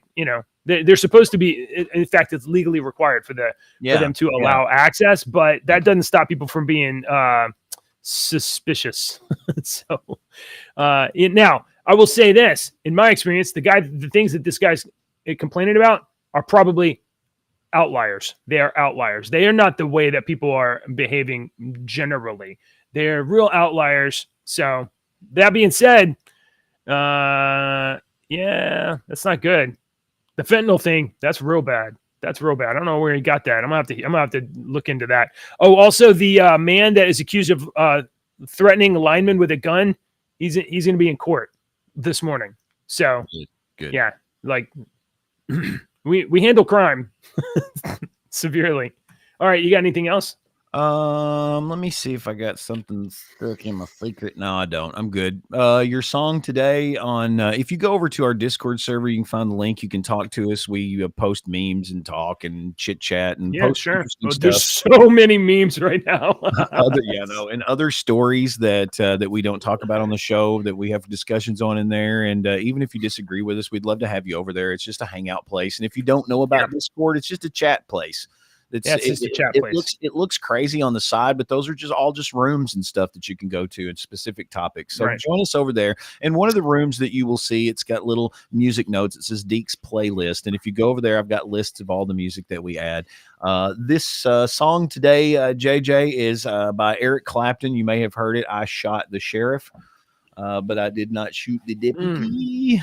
[SPEAKER 1] they're supposed to be, in fact, it's legally required for them to allow access, but that doesn't stop people from being suspicious. So now I will say this, in my experience, the things that this guy's complaining about are probably outliers. They are outliers. They are not the way that people are behaving generally. They're real outliers. So that being said, that's not good. The fentanyl thing, that's real bad. That's real bad. I don't know where he got that. I'm gonna have to look into that. Oh, also the man that is accused of threatening a lineman with a gun, he's gonna be in court this morning. So
[SPEAKER 2] good.
[SPEAKER 1] Yeah, like we handle crime severely. All right, you got anything else?
[SPEAKER 2] Let me see if I got something stuck in my secret. No, I don't. I'm good. Your song today on if you go over to our Discord server, you can find the link. You can talk to us. We post memes and talk and chit chat and post interesting stuff.
[SPEAKER 1] There's so many memes right now.
[SPEAKER 2] And other stories that we don't talk about on the show that we have discussions on in there. And even if you disagree with us, we'd love to have you over there. It's just a hangout place. And if you don't know about Discord, it's just a chat place. It's just a chat place. It looks crazy on the side, but those are all just rooms and stuff that you can go to in specific topics. So join us over there. And one of the rooms that you will see, it's got little music notes. It says Deke's playlist. And if you go over there, I've got lists of all the music that we add. This song today, JJ, is by Eric Clapton. You may have heard it. I shot the sheriff, but I did not shoot the deputy.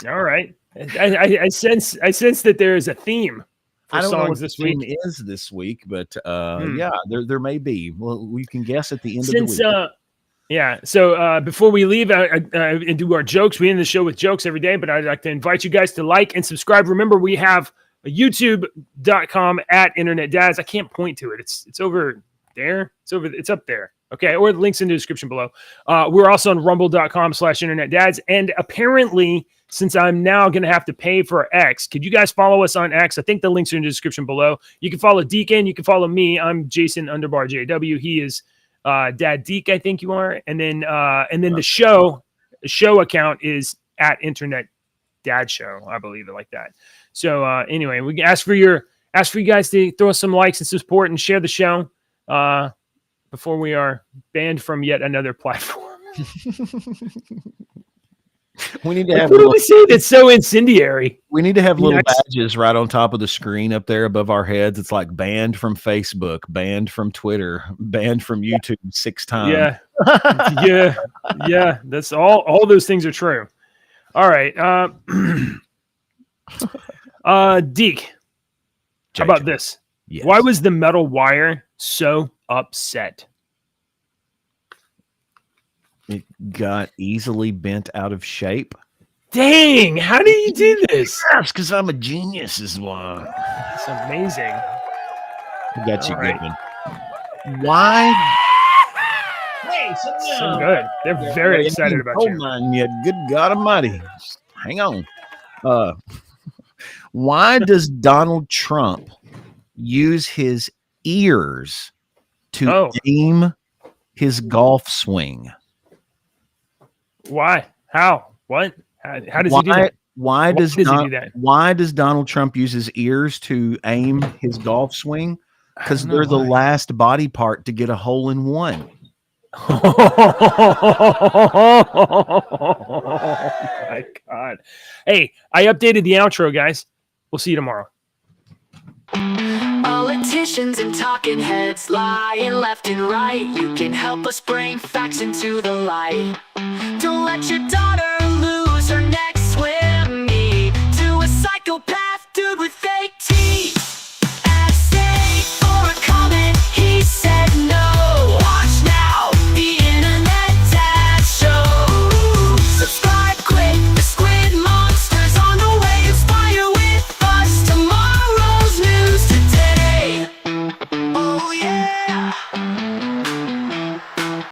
[SPEAKER 1] All right. I sense that there is a theme for
[SPEAKER 2] I don't know
[SPEAKER 1] songs
[SPEAKER 2] what
[SPEAKER 1] this
[SPEAKER 2] the
[SPEAKER 1] week.
[SPEAKER 2] theme is this week, but yeah, there may be. Well, we can guess at the end of the week.
[SPEAKER 1] So before we leave and do our jokes, we end the show with jokes every day, but I'd like to invite you guys to like and subscribe. Remember, we have a youtube.com @InternetDads. I can't point to it. It's over there. It's up there. Okay, or the link's in the description below. We're also on rumble.com/InternetDads. And apparently, since I'm now going to have to pay for X, could you guys follow us on X? I think the links are in the description below. You can follow Deacon. You can follow me. I'm Jason _JW. He is Dad Deke, I think you are. And then the show account is @InternetDadShow. I believe it like that. So anyway, we can ask for you guys to throw us some likes and support and share the show. Before we are banned from yet another platform.
[SPEAKER 2] We need to have
[SPEAKER 1] what do we say that's so incendiary?
[SPEAKER 2] We need to have little badges right on top of the screen up there above our heads. It's like banned from Facebook, banned from Twitter, banned from YouTube 6 times.
[SPEAKER 1] Yeah. That's all those things are true. All right. Deke, how about this?
[SPEAKER 2] Yes.
[SPEAKER 1] Why was the metal wire so upset?
[SPEAKER 2] It got easily bent out of shape.
[SPEAKER 1] Dang, how do you do this?
[SPEAKER 2] That's because I'm a genius is why.
[SPEAKER 1] It's amazing.
[SPEAKER 2] I got you good one. Why?
[SPEAKER 1] Hey, so good. They're very excited about you.
[SPEAKER 2] Good God Almighty. Hang on. Why does Donald Trump use his ears to aim his golf swing?
[SPEAKER 1] Why? How? What? How does he do that?
[SPEAKER 2] Why does he do that? Why does Donald Trump use his ears to aim his golf swing? Because they're the last body part to get a hole in one.
[SPEAKER 1] Oh my God. Hey, I updated the outro, guys. We'll see you tomorrow.
[SPEAKER 14] Politicians and talking heads lying left and right. You can help us bring facts into the light. Don't let your dog